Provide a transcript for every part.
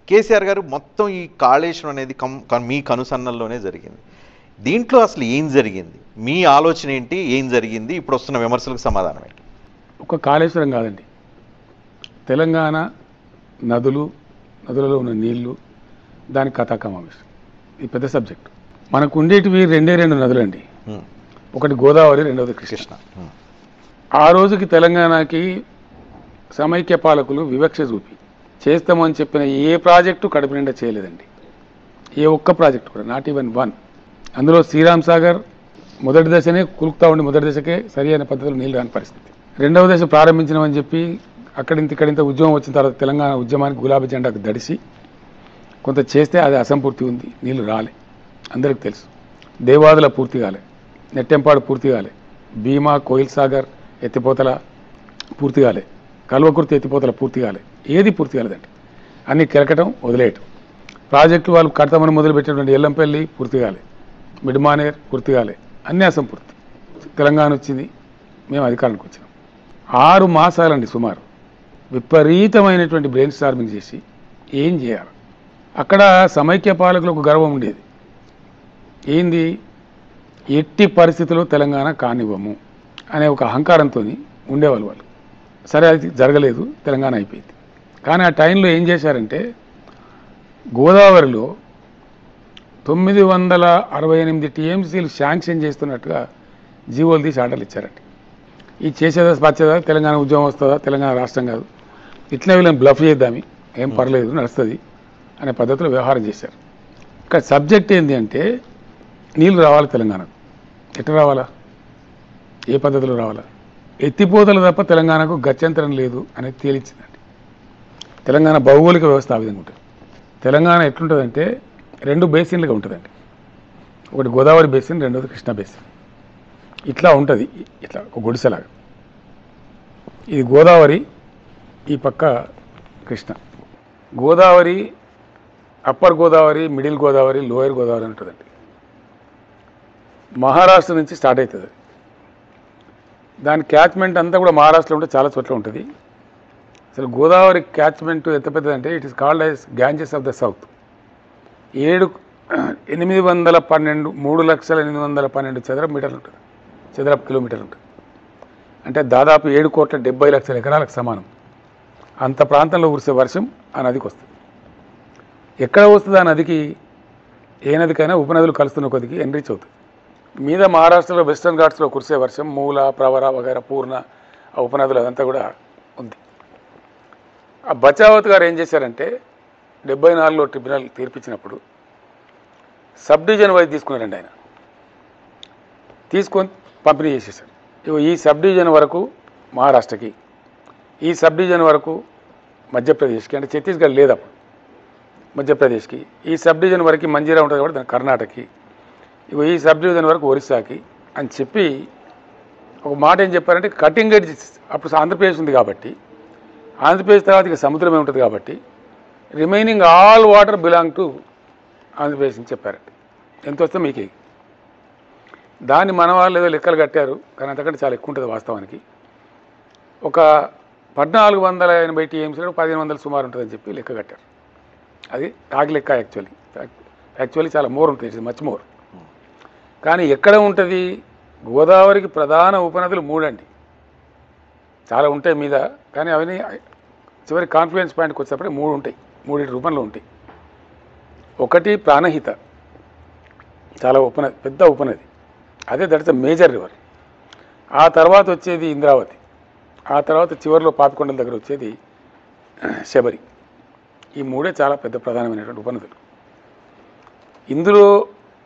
కేసీఆర్ గారు మొత్తం ఈ కాళేశ్వరం అనేది మీ కనుసన్నల్లోనే జరిగింది. దీంట్లో అసలు ఏం జరిగింది, మీ ఆలోచన ఏంటి, ఏం జరిగింది, ఇప్పుడు వస్తున్న విమర్శలకు సమాధానం ఏంటి? ఒక కాళేశ్వరం కాదండి, తెలంగాణ నదులలో ఉన్న నీళ్లు, దాని కథాకమావేశం, ఇది పెద్ద సబ్జెక్ట్. మనకు ఉండేటివి రెండు నదులండి, ఒకటి గోదావరి, రెండవది కృష్ణ. ఆ రోజుకి తెలంగాణకి సమైక్య పాలకులు వివక్ష చూపి చేస్తామని చెప్పిన ఏ ప్రాజెక్టు కడుపు నిండా చేయలేదండి. ఏ ఒక్క ప్రాజెక్టు కూడా, నాట్ ఈవెన్ వన్. అందులో శ్రీరామ్ సాగర్ మొదటి దశనే కులుకుతా ఉండి మొదటి దశకే సరి అయిన పద్ధతిలో నీళ్ళు రాని పరిస్థితి. రెండవ దశ ప్రారంభించినామని చెప్పి ఇక్కడింత ఉద్యమం వచ్చిన తర్వాత తెలంగాణ ఉద్యమానికి గులాబీ జెండాకు దడిసి కొంత చేస్తే అది అసంపూర్తి ఉంది, నీళ్లు రాలే, అందరికి తెలుసు. దేవాదుల పూర్తి కాలే, నెట్టెంపాడు పూర్తి కాలే, భీమా కోయిల్ సాగర్ ఎత్తిపోతల పూర్తి కాలే, కల్వకుర్తి ఎత్తిపోతల పూర్తి కాలే, ఏది పూర్తి కాలేదండి. అన్ని కెరకటం వదిలేయటం. ప్రాజెక్టులు వాళ్ళు కడతామని మొదలుపెట్టినటువంటి ఎల్లంపల్లి పూర్తి కాలే, మిడ్మానేర్ పూర్తి కాలే, అన్నీ అసంపూర్తి. తెలంగాణ వచ్చింది, మేము అధికారానికి వచ్చినాం. 6 మాసాలండి సుమారు విపరీతమైనటువంటి బ్రెయిన్ స్టార్మింగ్ చేసి ఏం చేయాలి. అక్కడ సమైక్య పాలకులకు గర్వం ఉండేది, ఏంది, ఎట్టి పరిస్థితుల్లో తెలంగాణ కానివ్వము అనే ఒక అహంకారంతో ఉండేవాళ్ళు వాళ్ళు. సరే, అది జరగలేదు, తెలంగాణ అయిపోయింది. కానీ ఆ టైంలో ఏం చేశారంటే గోదావరిలో 968 టీఎంసీలు శాంక్షన్ చేస్తున్నట్టుగా జీవోలు తీసి ఆర్డర్లు ఇచ్చారండి. ఈ చేసేదా పచ్చేదా, తెలంగాణ ఉద్యమం వస్తుందా, తెలంగాణ రాష్ట్రం కాదు, ఇట్లా వీళ్ళని బ్లఫ్ చేద్దామి, ఏం పర్లేదు నడుస్తుంది అనే పద్ధతిలో వ్యవహారం చేశారు. ఇక్కడ సబ్జెక్ట్ ఏంటి అంటే నీళ్ళు రావాలి తెలంగాణకు. ఎట్లా రావాలా, ఏ పద్ధతిలో రావాలా? ఎత్తిపోతలు తప్ప తెలంగాణకు గత్యంతరం లేదు అనేది తేలిచ్చిందండి. తెలంగాణ భౌగోళిక వ్యవస్థ ఆ విధంగా ఉంటుంది. తెలంగాణ ఎట్లుంటుందంటే 2 బేసిన్లుగా ఉంటుందండి, ఒకటి గోదావరి బేసిన్, రెండోది కృష్ణా బేసిన్. ఇట్లా ఉంటుంది, ఇట్లా ఒక గుడిసెలాగా. ఇది గోదావరి, ఈ పక్క Krishna. Godavari upper Godavari, middle Godavari, lower Godavari ఉంటుందండి. మహారాష్ట్ర నుంచి స్టార్ట్ అవుతుంది. దాని క్యాచ్మెంట్ అంతా కూడా మహారాష్ట్రలో ఉంటే చాలా చోట్ల ఉంటుంది. అసలు గోదావరి క్యాచ్మెంట్ ఎంత పెద్దదంటే it is called as Ganges of the south. 3,812 చదరపు మీటర్లు ఉంటుంది, చదరపు కిలోమీటర్లు ఉంటుంది. అంటే దాదాపు 7,70,00,000 ఎకరాలకు సమానం. అంత ప్రాంతంలో కురిసే వర్షం ఆ నదికి వస్తుంది. ఎక్కడ వస్తుంది ఆ నదికి? ఏ నదికైనా ఉపనదులు కలుస్తున్న కొద్దికి ఎన్రిచ్ అవుతుంది. మీద మహారాష్ట్రలో వెస్టర్న్ ఘాట్స్లో కురిసే వర్షం మూల, ప్రవర వగైరా, పూర్ణ, ఆ ఉపనదులు అదంతా కూడా ఉంది. ఆ బచావత్ గారు ఏం చేశారంటే 74లో ట్రిబ్యునల్ తీర్పిచ్చినప్పుడు సబ్ డివిజన్ వైజ్ తీసుకున్నారండి. ఆయన తీసుకొని పంపిణీ చేసేసారు. ఈ సబ్ డివిజన్ వరకు మహారాష్ట్రకి, ఈ సబ్ డివిజన్ వరకు మధ్యప్రదేశ్కి, అంటే ఛత్తీస్గఢ్ లేదు అప్పుడు, మధ్యప్రదేశ్కి, ఈ సబ్ డివిజన్ వరకు మంజీరా ఉంటుంది కాబట్టి దాని కర్ణాటకకి, ఈ సబ్ డివిజన్ వరకు ఒరిస్సాకి అని చెప్పి ఒక మాట ఏం చెప్పారంటే కటింగ్ ఎడ్జ్. అప్పుడు ఆంధ్రప్రదేశ్ ఉంది కాబట్టి, ఆంధ్రప్రదేశ్ తర్వాత ఇక సముద్రమే ఉంటుంది కాబట్టి remaining all water belong to Andhra Pradesh అని చెప్పారండి. ఎంత వస్తే మీకే. దాన్ని మన వాళ్ళు ఏదో లెక్కలు కట్టారు, కానీ అంతకంటే చాలా ఎక్కువ ఉంటుంది వాస్తవానికి. ఒక 1480 టీఎంసీలో 1500 సుమారు ఉంటుందని చెప్పి లెక్క కట్టారు. అది తాగి లెక్క. యాక్చువల్లీ చాలా మోర్ ఉంటుంది, మచ్ మోర్. కానీ ఎక్కడ ఉంటుంది? గోదావరికి ప్రధాన ఉపనదులు 3 అండి, చాలా ఉంటాయి మీద, కానీ అవన్నీ చివరి కాన్ఫ్లుయెన్స్ పాయింట్కి వచ్చేటప్పుడు 3 ఉంటాయి, 3 రూపంలో ఉంటాయి. ఒకటి ప్రాణహిత, చాలా పెద్ద ఉపనది, అదే that is the major river. ఆ తర్వాత వచ్చేది ఇంద్రావతి, ఆ తర్వాత చివరిలో పాపికొండల దగ్గర వచ్చేది శబరి. ఈ 3 చాలా పెద్ద ప్రధానమైనటువంటి ఉపనదులు. ఇందులో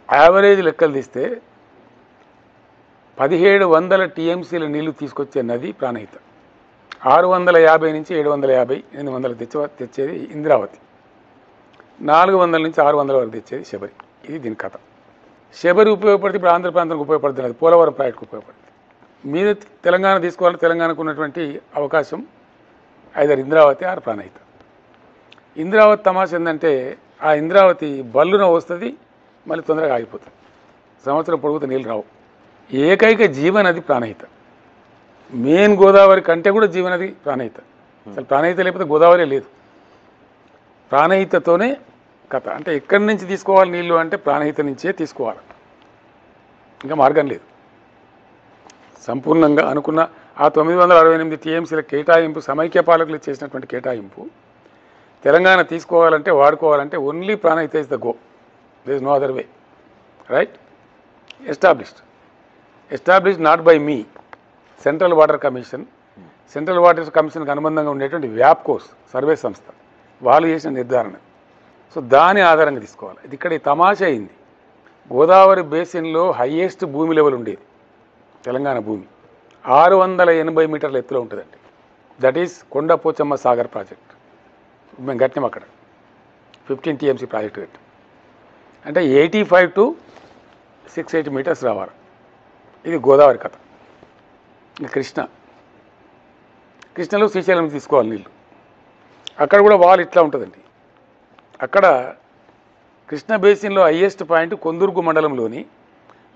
యావరేజ్ లెక్కలు తీస్తే 1700 టీఎంసీల నీళ్లు తీసుకొచ్చే నది ప్రాణహిత. 650 నుంచి 750, 800 తెచ్చేది ఇంద్రావతి. 400 నుంచి 600 వరకు తెచ్చేది శబరి. ఇది దీని కథ. శబరి ఉపయోగపడితే ఇప్పుడు ఆంధ్ర ప్రాంతానికి ఉపయోగపడుతుంది, అది పోలవరం ప్రాజెక్టుకు ఉపయోగపడుతుంది. మీద తెలంగాణ తీసుకోవాలంటే తెలంగాణకు ఉన్నటువంటి అవకాశం ఐదర్ ఇంద్రావతి ఆర్ ప్రాణహిత. ఇంద్రావతి తమాష ఏంటంటే ఆ ఇంద్రావతి బల్లున వస్తుంది, మళ్ళీ తొందరగా ఆగిపోతుంది, సంవత్సరం పొడుగుతూ నీళ్ళు రావు. ఏకైక జీవనది ప్రాణహిత. మెయిన్ గోదావరి కంటే కూడా జీవనది ప్రాణహిత. అసలు ప్రాణహిత లేకపోతే గోదావరి లేదు. ప్రాణహితతోనే కథ. అంటే ఎక్కడి నుంచి తీసుకోవాలి నీళ్లు అంటే ప్రాణహిత నుంచే తీసుకోవాలి, ఇంకా మార్గం లేదు. సంపూర్ణంగా అనుకున్న ఆ 968 టీఎంసీల కేటాయింపు సమైక్య పాలకులు చేసినటువంటి కేటాయింపు తెలంగాణ తీసుకోవాలంటే వాడుకోవాలంటే only Pranahita is the go, there is no other way, right? Established not by me, central water commission, central water కమిషన్కి అనుబంధంగా ఉండేటువంటి వ్యాప్కోస్ సర్వే సంస్థ వాళ్ళు చేసిన నిర్ధారణ. సో దాని ఆధారంగా తీసుకోవాలి. ఇది ఇక్కడ తమాషా అయింది. గోదావరి బేసిన్లో హయ్యెస్ట్ భూమి లెవెల్ ఉండేది తెలంగాణ భూమి 680 మీటర్ల ఎత్తులో ఉంటుందండి. That is Kondapochamma Sagar project. మేము కట్టినాం అక్కడ 15 టీఎంసీ ప్రాజెక్ట్ కట్టాం. అంటే 85 to 680 మీటర్స్ రావాలి. ఇది గోదావరి కథ. ఇంకా కృష్ణలో శ్రీశైలం తీసుకోవాలి నీళ్ళు. అక్కడ కూడా వాల్ ఇట్లా ఉంటుందండి. అక్కడ కృష్ణ బేసిన్లో హయ్యెస్ట్ పాయింట్ కొందుర్గు మండలంలోని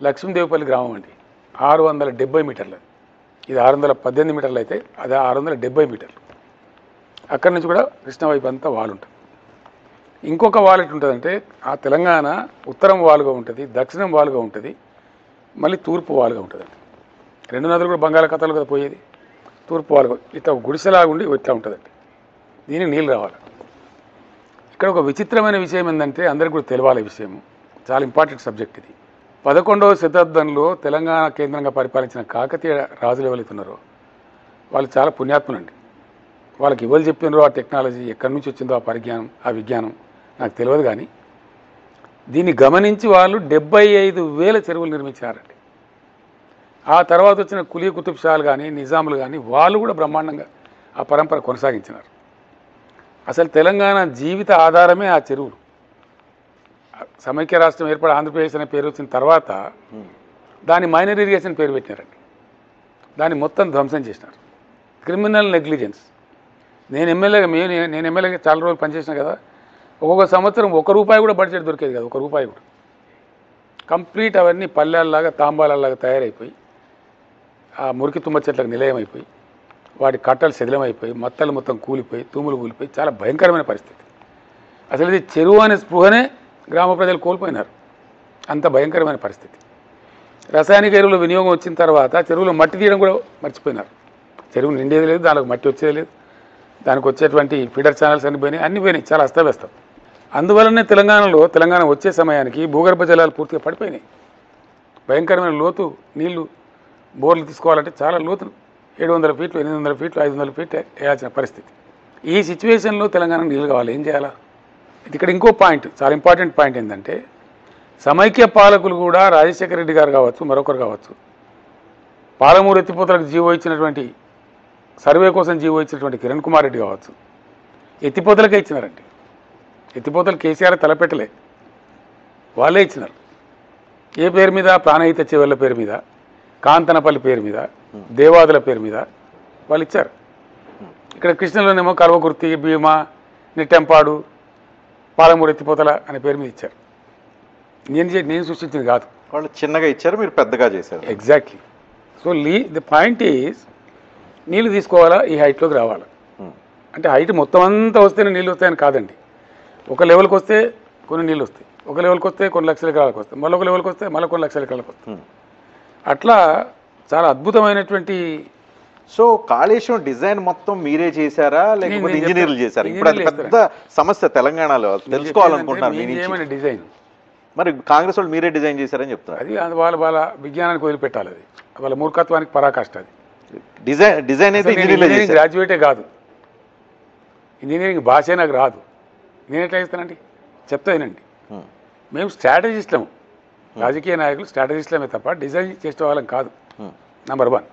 లక్ష్మీదేవిపల్లి గ్రామం అండి, 670 మీటర్లు. ఇది 618 మీటర్లు అయితే అది 670 మీటర్లు. అక్కడి నుంచి కూడా కృష్ణ వైపు అంతా వాల్ ఉంటుంది. ఇంకొక వాల్ ఎటు ఉంటుందంటే ఆ తెలంగాణ ఉత్తరం వాలుగా ఉంటుంది, దక్షిణం వాలుగా ఉంటుంది, మళ్ళీ తూర్పు వాలుగా ఉంటుందండి. రెండు నదులు కూడా బంగాళాఖాతంలో కదా పోయేది. తూర్పు వాలుగా ఇట్లా గుడిసెలాగుండి ఇట్లా ఉంటుందండి. దీనికి నీళ్ళు రావాలి. ఇక్కడ ఒక విచిత్రమైన విషయం ఏంటంటే అందరికీ కూడా తెలవాలి ఈ విషయం, చాలా ఇంపార్టెంట్ సబ్జెక్ట్ ఇది. 11వ శతాబ్దంలో తెలంగాణ కేంద్రంగా పరిపాలించిన కాకతీయ రాజులు ఎవరైతున్నారో వాళ్ళు చాలా పుణ్యాత్ములండి. వాళ్ళకి ఎవరు చెప్పినారో ఆ టెక్నాలజీ ఎక్కడి నుంచి వచ్చిందో ఆ పరిజ్ఞానం ఆ విజ్ఞానం నాకు తెలియదు, కానీ దీన్ని గమనించి వాళ్ళు 75,000 చెరువులు నిర్మించారండి. ఆ తర్వాత వచ్చిన కులీ కుతుబ్ షాలు కానీ నిజాములు కానీ వాళ్ళు కూడా బ్రహ్మాండంగా ఆ పరంపర కొనసాగించినారు. అసలు తెలంగాణ జీవిత ఆధారమే ఆ చెరువులు. సమైక్య రాష్ట్రం ఏర్పడి ఆంధ్రప్రదేశ్ అనే పేరు వచ్చిన తర్వాత దాని మైనర్ ఇరిగేషన్ పేరు పెట్టినారండి. దాన్ని మొత్తం ధ్వంసం చేసినారు. Criminal negligence. నేను ఎమ్మెల్యేగా చాలా రోజులు పనిచేసిన కదా, ఒక్కొక్క సంవత్సరం ₹1 కూడా బడ్జెట్ దొరికేది కదా, ₹1 కూడా. కంప్లీట్ అవన్నీ పల్లెల్లాగా తాంబాలలాగా తయారైపోయి ఆ మురికి తుమ్మ చెట్లకు నిలయమైపోయి వాటి కట్టలు శిథిలమైపోయి మత్తలు మొత్తం కూలిపోయి తూములు కూలిపోయి చాలా భయంకరమైన పరిస్థితి. అసలు ఇది చెరువు అనే స్పృహనే గ్రామ ప్రజలు కోల్పోయినారు. అంత భయంకరమైన పరిస్థితి. రసాయనిక ఎరువుల వినియోగం వచ్చిన తర్వాత చెరువులో మట్టి తీయడం కూడా మర్చిపోయినారు. చెరువు నిండేది లేదు, దానికి మట్టి వచ్చేది లేదు, దానికి వచ్చేటువంటి ఫీడర్ ఛానల్స్ అన్ని పోయినాయి, చాలా అస్తవ్యస్తం. అందువల్లనే తెలంగాణ వచ్చే సమయానికి భూగర్భ జలాలు పూర్తిగా పడిపోయినాయి. భయంకరమైన లోతు నీళ్లు బోర్లు తీసుకోవాలంటే చాలా లోతు 700 ఫీట్లు 800 ఫీట్లు 500 ఫీట్లు వేయాల్సిన పరిస్థితి. ఈ సిచ్యువేషన్లో తెలంగాణ నీళ్ళు కావాలి, ఏం చేయాలా? ఇక్కడ ఇంకో పాయింట్, చాలా ఇంపార్టెంట్ పాయింట్ ఏంటంటే సమైక్య పాలకులు కూడా రాజశేఖర రెడ్డి గారు కావచ్చు మరొకరు కావచ్చు పాలమూరు ఎత్తిపోతలకు జీవో ఇచ్చినటువంటి సర్వే కోసం జీవో ఇచ్చినటువంటి కిరణ్ కుమార్ రెడ్డి కావచ్చు ఎత్తిపోతలకే ఇచ్చినారండి. ఎత్తిపోతలు కేసీఆర్ తలపెట్టలే, వాళ్ళే ఇచ్చినారు. ఏ పేరు మీద? ప్రాణహిత చెవెళ్ళ పేరు మీద, కాంతనపల్లి పేరు మీద, దేవాదుల పేరు మీద వాళ్ళు ఇచ్చారు. ఇక్కడ కృష్ణలోనేమో కల్వకుర్తి, భీమా, నిట్టెంపాడు, పాలమూరు ఎత్తిపోతల అనే పేరు మీద ఇచ్చారు. నేను సృష్టించింది కాదు, వాళ్ళు చిన్నగా ఇచ్చారు, మీరు పెద్దగా చేశారు. Exactly. So the point is నీళ్ళు తీసుకోవాలా, ఈ హైట్లోకి రావాలా. అంటే హైట్ మొత్తం అంతా వస్తేనే నీళ్ళు వస్తాయని కాదండి. ఒక లెవెల్కి వస్తే కొన్ని నీళ్ళు వస్తాయి, ఒక లెవెల్కి వస్తే కొన్ని లక్షల ఎకరాలకు వస్తాయి, మళ్ళీ ఒక లెవెల్కి వస్తే మళ్ళీ కొన్ని లక్షల ఎకరాలకు వస్తాయి. అట్లా చాలా అద్భుతమైనటువంటి. సో కాళేశ్వరం డిజైన్ మొత్తం మీరే చేశారా లేకపోతే ఇంజనీర్లు చేశారా? ఇప్పుడు అది పెద్ద సమస్య తెలంగాణలో, తెలుసుకోవాలనుకుంటున్నాను. డిజైన్ మరి కాంగ్రెస్ వాళ్ళు మీరే డిజైన్ చేశారని చెప్తారు. అది వాళ్ళ విజ్ఞానానికి వదిలిపెట్టాలి, అది వాళ్ళ మూర్ఖత్వానికి పరాకాష్ట. అది డిజైన్ అయితే ఇంజనీరింగ్ గ్రాడ్యుయేటే కాదు, ఇంజనీరింగ్ భాషే నాకు రాదు, నేను ఎట్లా చేస్తానండి? చెప్తానండి. మేము స్ట్రాటజిస్ట్లము, రాజకీయ నాయకులు స్ట్రాటజిస్ట్లమే తప్ప డిజైన్ చేసే వాళ్ళం కాదు. నెంబర్ 1.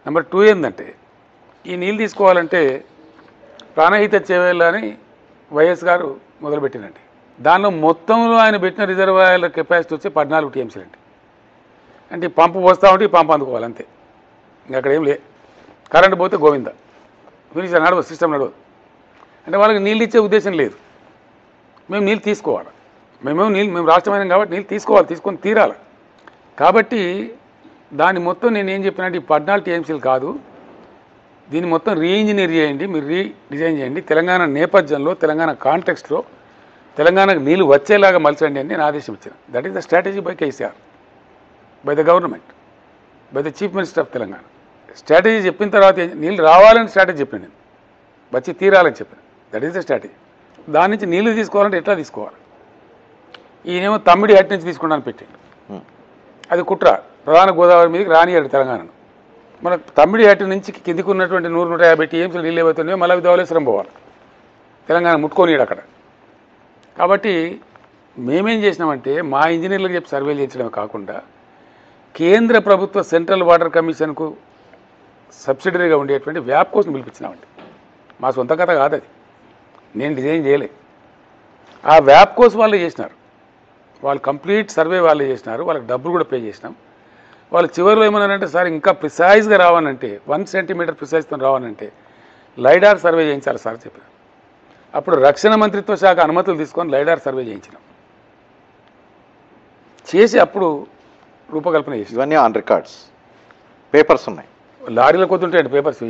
నెంబర్ 2 ఏంటంటే ఈ నీళ్ళు తీసుకోవాలంటే ప్రాణహిత చేవేళ్ళ అని వైఎస్ గారు మొదలుపెట్టినండి. దానిలో మొత్తంలో ఆయన పెట్టిన రిజర్వాయర్ల కెపాసిటీ వచ్చి 14 టీఎంసీలు అండి. అంటే ఈ పంపు పోస్తూ ఉంటే ఈ పంపు అందుకోవాలి అంతే, ఇంకా అక్కడ ఏం లే. కరెంటు పోతే గోవింద, ఫినిష్ నడవదు, సిస్టమ్ నడవదు. అంటే వాళ్ళకి నీళ్ళు ఇచ్చే ఉద్దేశం లేదు, మేము నీళ్ళు తీసుకోవాలి. మేము రాష్ట్రమైన కాబట్టి నీళ్ళు తీసుకోవాలి, తీసుకొని తీరాలి. కాబట్టి దాన్ని మొత్తం నేను ఏం చెప్పినట్టు ఈ 14 టీఎంసీలు కాదు, దీన్ని మొత్తం రీఇంజనీర్ చేయండి, మీరు రీడిజైన్ చేయండి, తెలంగాణ నేపథ్యంలో, తెలంగాణ కాంటెక్స్ట్లో తెలంగాణకు నీళ్లు వచ్చేలాగా మలచండి అని నేను ఆదేశం ఇచ్చాను. That is the strategy by KCR, by the government, by the chief minister of Telangana. Strategy చెప్పిన తర్వాత నీళ్ళు రావాలని స్ట్రాటజీ చెప్పాను నేను, వచ్చి తీరాలని చెప్పాను. That is the strategy. దాని నుంచి నీళ్లు తీసుకోవాలంటే ఎట్లా తీసుకోవాలి? ఈయనేమో తమ్మిడి హట్ నుంచి తీసుకుంటాను పెట్టిండు. అది కుట్ర. ప్రధాన గోదావరి మీదకి రానియాడు తెలంగాణను. మన తమ్మిడి హట్ నుంచి కిందికి ఉన్నటువంటి 100-150 టీఎంసీలు నీళ్ళు ఏవైతున్నాయో మళ్ళీ ధవళేశ్వరం పోవాలి, తెలంగాణ ముట్టుకోనియాడు అక్కడ. కాబట్టి మేమేం చేసినామంటే మా ఇంజనీర్లకు చెప్పి సర్వేలు చేయించడమే కాకుండా కేంద్ర ప్రభుత్వ సెంట్రల్ వాటర్ కమిషన్కు సబ్సిడరీగా ఉండేటువంటి వ్యాప్ కోసం పిలిపించినామండి. మా సొంత కథ కాదు అది, నేను డిజైన్ చేయలే. ఆ వ్యాప్ కోసం వాళ్ళే చేసినారు, వాళ్ళు కంప్లీట్ సర్వే వాళ్ళే చేసినారు, వాళ్ళకి డబ్బులు కూడా పే చేసినాం. వాళ్ళు చివరిలో ఏమన్నారంటే, సార్ ఇంకా ప్రిసైజ్గా రావాలంటే 1 సెంటీమీటర్ ప్రిసైజ్తో రావాలంటే లైడార్ సర్వే చేయించాలి సార్ చెప్పారు. అప్పుడు రక్షణ మంత్రిత్వ శాఖ అనుమతులు తీసుకొని లైడార్ సర్వే చేయించినాం, చేసి అప్పుడు రూపకల్పన చేసి. ఇవన్నీ ఆన్ రికార్డ్స్, పేపర్స్ ఉన్నాయి. లారీలో కొద్దుంటాయండి పేపర్స్,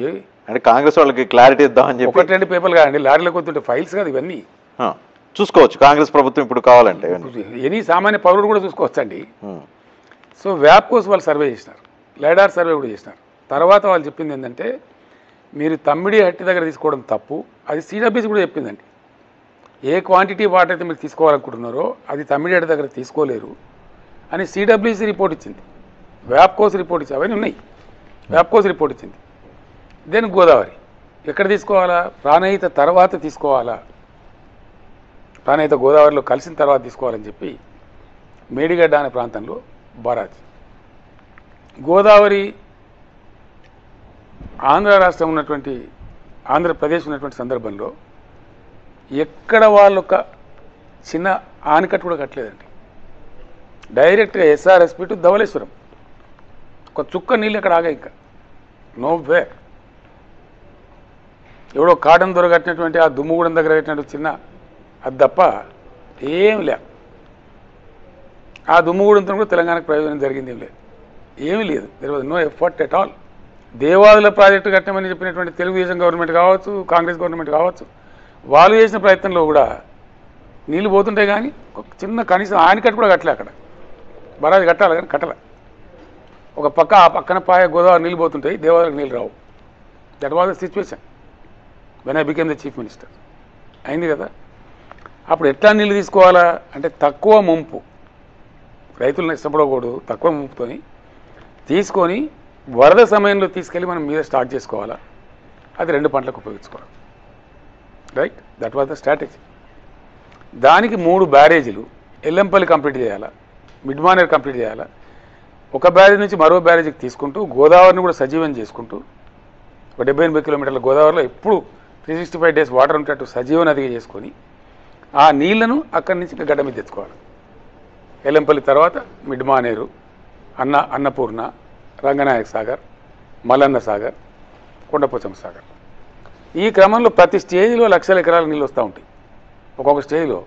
అంటే కాంగ్రెస్ వాళ్ళకి క్లారిటీ ఇద్దామని చెప్పి 1-2 పేపర్లు కాదండి, లారీలో కొద్దుంటే ఫైల్స్ కాదు ఇవన్నీ. చూసుకోవచ్చు కాంగ్రెస్ ప్రభుత్వం ఇప్పుడు కావాలంటే, ఎనీ సామాన్య పౌరుడు కూడా చూసుకోవచ్చండి. సో వ్యాప్ కోసం వాళ్ళు సర్వే చేసినారు, లైడార్ సర్వే కూడా చేసినారు. తర్వాత వాళ్ళు చెప్పింది ఏంటంటే, మీరు తమ్మిడి హట్టి దగ్గర తీసుకోవడం తప్పు, అది సిడబ్ల్యూసీ కూడా చెప్పిందండి. ఏ క్వాంటిటీ వాటర్ అయితే మీరు తీసుకోవాలనుకుంటున్నారో అది తమ్మిడి హట్టి దగ్గర తీసుకోలేరు అని సిడబ్ల్యూసీ రిపోర్ట్ ఇచ్చింది, వ్యాప్ కోస్ రిపోర్ట్ ఇచ్చింది, అవన్నీ ఉన్నాయి. వ్యాప్ కోస్ రిపోర్ట్ ఇచ్చింది. దెన్ గోదావరి ఎక్కడ తీసుకోవాలా? ప్రాణహిత తర్వాత తీసుకోవాలా, ప్రాణహిత గోదావరిలో కలిసిన తర్వాత తీసుకోవాలని చెప్పి మేడిగడ్డ అనే ప్రాంతంలో బరాజ్. గోదావరి ఆంధ్ర రాష్ట్రం ఉన్నటువంటి, ఆంధ్రప్రదేశ్ ఉన్నటువంటి సందర్భంలో ఎక్కడ వాళ్ళు ఒక చిన్న ఆనకట్టు కూడా కట్టలేదండి. డైరెక్ట్గా ఎస్ఆర్ఎస్పి టు ధవళేశ్వరం, ఒక చుక్క నీళ్ళు ఎక్కడ ఆగా, ఇంకా నో వే. ఎవడో కాటన్ దొర కట్టినటువంటి ఆ దుమ్ముగూడెం దగ్గర కట్టినట్టు చిన్న అది తప్ప ఏం లే. ఆ దుమ్ముగూడెంతో కూడా తెలంగాణకు ప్రయోజనం జరిగింది ఏం లేదు, ఏమీ లేదు. There was no effort at all. Devadula project కట్టమని చెప్పినటువంటి తెలుగుదేశం గవర్నమెంట్ కావచ్చు, కాంగ్రెస్ గవర్నమెంట్ కావచ్చు, వాళ్ళు చేసిన ప్రయత్నంలో కూడా నీళ్ళు పోతుంటాయి కానీ ఒక చిన్న కనీసం ఆనకట్టు కూడా కట్టలే. అక్కడ బరాజ్ కట్టాలి కానీ కట్టలే. ఒక పక్క ఆ పక్కన పాయ గోదావరి నీళ్ళు పోతుంటాయి, దేవాదులకు నీళ్ళు రావు. That was the situation when I became the chief minister. అయింది కదా. అప్పుడు ఎట్లా నీళ్ళు తీసుకోవాలా అంటే తక్కువ ముంపు, రైతులను ఇష్టపడకూడదు, తక్కువ ముంపుతోని తీసుకొని వరద సమయంలో తీసుకెళ్ళి మనం మీద స్టార్ట్ చేసుకోవాలా, అది 2 పంటలకు ఉపయోగించుకోవాలి. Right, that was the strategy. దానికి 3 బ్యారేజీలు ఎల్లంపల్లి కంప్లీట్ చేయాలా, మిడ్మానేర్ కంప్లీట్ చేయాలా, ఒక బ్యారేజ్ నుంచి మరో బ్యారేజీకి తీసుకుంటూ గోదావరిని కూడా సజీవం చేసుకుంటూ ఒక 70-80 కిలోమీటర్ల గోదావరిలో ఎప్పుడు 365 డేస్ వాటర్ ఉంటట్టు సజీవ నదిగా చేసుకొని ఆ నీళ్లను అక్కడి నుంచి ఇంకా గడ్డ మీద తెచ్చుకోవాలి. ఎల్లంపల్లి తర్వాత మిడ్మానేరు, అన్నపూర్ణ, రంగనాయక సాగర్, మల్లన్న సాగర్, కొండపోచమ్మ సాగర్. ఈ క్రమంలో ప్రతి స్టేజ్లో లక్షల ఎకరాల నీళ్ళు వస్తూ ఉంటాయి. ఒక్కొక్క స్టేజ్లో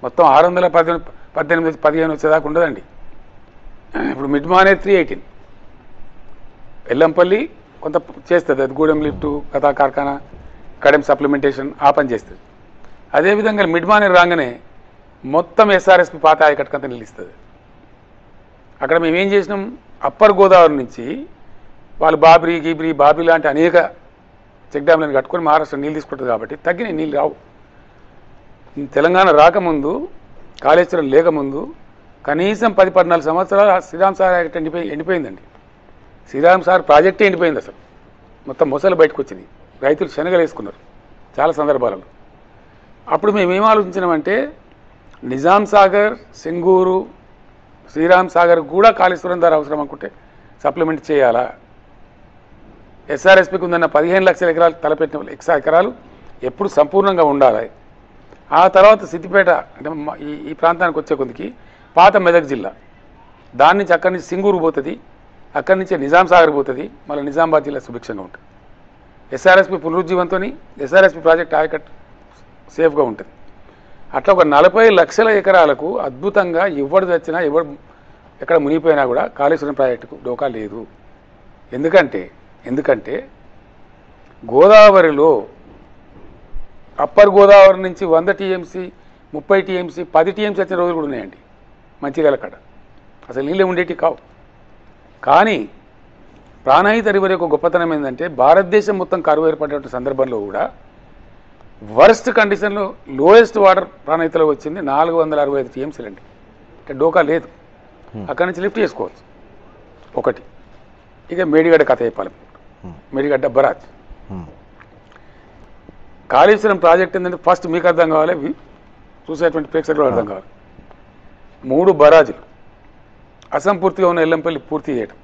మొత్తం 618-15 వచ్చేదాకా ఉండదండి. ఇప్పుడు మిడ్మానేర్ 318, ఎల్లంపల్లి కొంత చేస్తుంది, అది గూడెం లిఫ్ట్, కథా కార్ఖానా, కడెం సప్లిమెంటేషన్ ఆ పని చేస్తుంది. అదేవిధంగా మిడ్మానేర్ రాగానే మొత్తం ఎస్ఆర్ఎస్పి పాత ఆయకట్టుకంతా నిలుస్తుంది. అక్కడ మేమేం చేసినాం, అప్పర్ గోదావరి నుంచి వాళ్ళు బాబ్రీ లాంటి అనేక చెక్ డ్యామ్లను కట్టుకొని మహారాష్ట్ర నీళ్ళు తీసుకుంటుంది కాబట్టి తగ్గినాయి, నీళ్ళు రావు. తెలంగాణ రాకముందు, కాళేశ్వరం లేకముందు కనీసం 10-14 సంవత్సరాలు శ్రీరామ్ సార్ ఆయకట్టు ఎండిపోయిందండి. శ్రీరామ్ సార్ ప్రాజెక్టే ఎండిపోయింది. అసలు మొత్తం మొసలు బయటకు వచ్చింది, రైతులు శనగలు వేసుకున్నారు చాలా సందర్భాలలో. అప్పుడు మేమేం ఆలోచించినామంటే నిజాం సాగర్, సింగూరు, శ్రీరామ్ సాగర్ కూడా కాళేశ్వరం ద్వారా అవసరం అనుకుంటే సప్లిమెంట్ చేయాలా. ఎస్ఆర్ఎస్పికి ఉందన్న 15 లక్షల ఎకరాలు తలపెట్టిన ఎకరాలు ఎప్పుడు సంపూర్ణంగా ఉండాలి. ఆ తర్వాత సిద్దిపేట అంటే ఈ ప్రాంతానికి వచ్చే కొద్దికి పాత మెదక్ జిల్లా, దాని నుంచి అక్కడి నుంచి సింగూరు పోతుంది, అక్కడి నుంచే నిజాం సాగర్ పోతుంది, మళ్ళీ నిజామాబాద్ జిల్లా సుభిక్షంగా ఉంటుంది. ఎస్ఆర్ఎస్పి పునరుజ్జీవంతో ఎస్ఆర్ఎస్పి ప్రాజెక్ట్ ఆయకట్టు సేఫ్గా ఉంటుంది. అట్లా ఒక 40 లక్షల ఎకరాలకు అద్భుతంగా ఎవడు తెచ్చినా ఎవడు ఎక్కడ మునిగిపోయినా కూడా కాళేశ్వరం ప్రాజెక్టుకు డోకా లేదు. ఎందుకంటే గోదావరిలో అప్పర్ గోదావరి నుంచి 100 టీఎంసీ 30 టీఎంసీ 10 టీఎంసీ వచ్చిన రోజులు కూడా ఉన్నాయండి మంచిర్యాల కాడ. అసలు నీళ్ళే ఉండేటి కావు. కానీ ప్రాణహిత రివర్ యొక్క గొప్పతనం ఏంటంటే భారతదేశం మొత్తం కరువు ఏర్పడిన సందర్భంలో కూడా వర్స్ట్ కండిషన్లో లోయెస్ట్ వాటర్ ప్రాణహితలో వచ్చింది 465 టీఎంసీలు అండి. అంటే డోకా లేదు, అక్కడి నుంచి లిఫ్ట్ చేసుకోవచ్చు. ఒకటి. ఇక మేడిగడ్డ కథ చెప్పాలి. మేడిగడ్డ బరాజ్ కాళేశ్వరం ప్రాజెక్ట్ ఏంటంటే ఫస్ట్ మీకు అర్థం కావాలి, చూసేటువంటి ప్రేక్షకులు అర్థం కావాలి. 3 బరాజులు అసంపూర్తిగా ఉన్న ఎల్లంపల్లి పూర్తి చేయటం,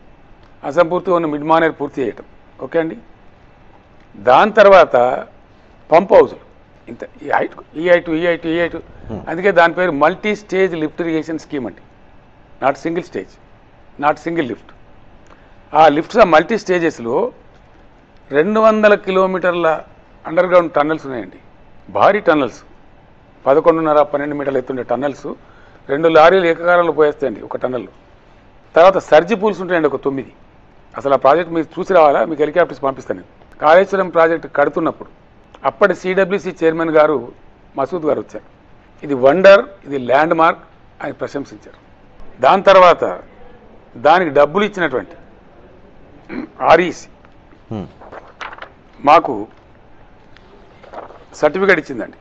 అసంపూర్తిగా ఉన్న మిడ్ మానేర్ పూర్తి చేయటం. ఓకే అండి. దాని తర్వాత పంప్ హౌజులు ఇంత ఈ హైట్. అందుకే దాని పేరు multi stage lift irrigation scheme అండి. Not single stage, not single lift. ఆ లిఫ్ట్స్ ఆ మల్టీ స్టేజెస్లో 200 కిలోమీటర్ల అండర్ గ్రౌండ్ టన్నల్స్ ఉన్నాయండి. భారీ టన్నల్స్, 11.5-12 మీటర్లు ఎత్తుండే టన్నల్స్. 2 లారీలు ఏకకాలంలో పోయేస్తాయండి ఒక టన్నల్లో. తర్వాత సర్జీ పూల్స్ ఉంటాయండి ఒక 9. అసలు ఆ ప్రాజెక్ట్ మీరు చూసి రావాలా, మీకు హెలికాప్టర్స్ పంపిస్తాను నేను. కాళేశ్వరం ప్రాజెక్టు కడుతున్నప్పుడు అప్పటి సిడబ్ల్యూసి చైర్మన్ గారు మసూద్ గారు వచ్చారు. ఇది వండర్, ఇది ల్యాండ్ మార్క్ అని ప్రశంసించారు. దాని తర్వాత దానికి డబ్బులు ఇచ్చినటువంటి ఆర్ఈసి మాకు సర్టిఫికేట్ ఇచ్చిందండి.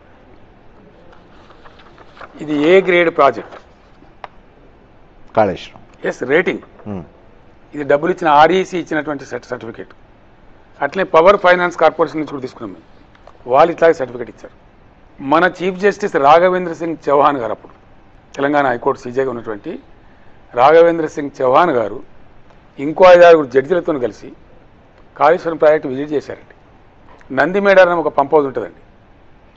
ఇది A grade project Kaleshwaram. Yes, rating. ఇది డబ్బులు ఇచ్చిన ఆర్ఈసి ఇచ్చినటువంటి సర్టిఫికేట్. అట్లే పవర్ ఫైనాన్స్ కార్పొరేషన్ నుంచి కూడా తీసుకున్నాం మేము. వాళ్ళు ఇట్లాగే సర్టిఫికేట్ ఇచ్చారు. మన చీఫ్ జస్టిస్ రాఘవేంద్ర సింగ్ చౌహాన్ గారు, అప్పుడు తెలంగాణ హైకోర్టు సీజేగా ఉన్నటువంటి రాఘవేంద్ర సింగ్ చౌహాన్ గారు ఇంకో 5-6 జడ్జిలతో కలిసి కాళేశ్వరం ప్రాజెక్టు విజిట్ చేశారండి. నందిమేడారం ఒక పంప్ హౌస్ ఉంటుందండి,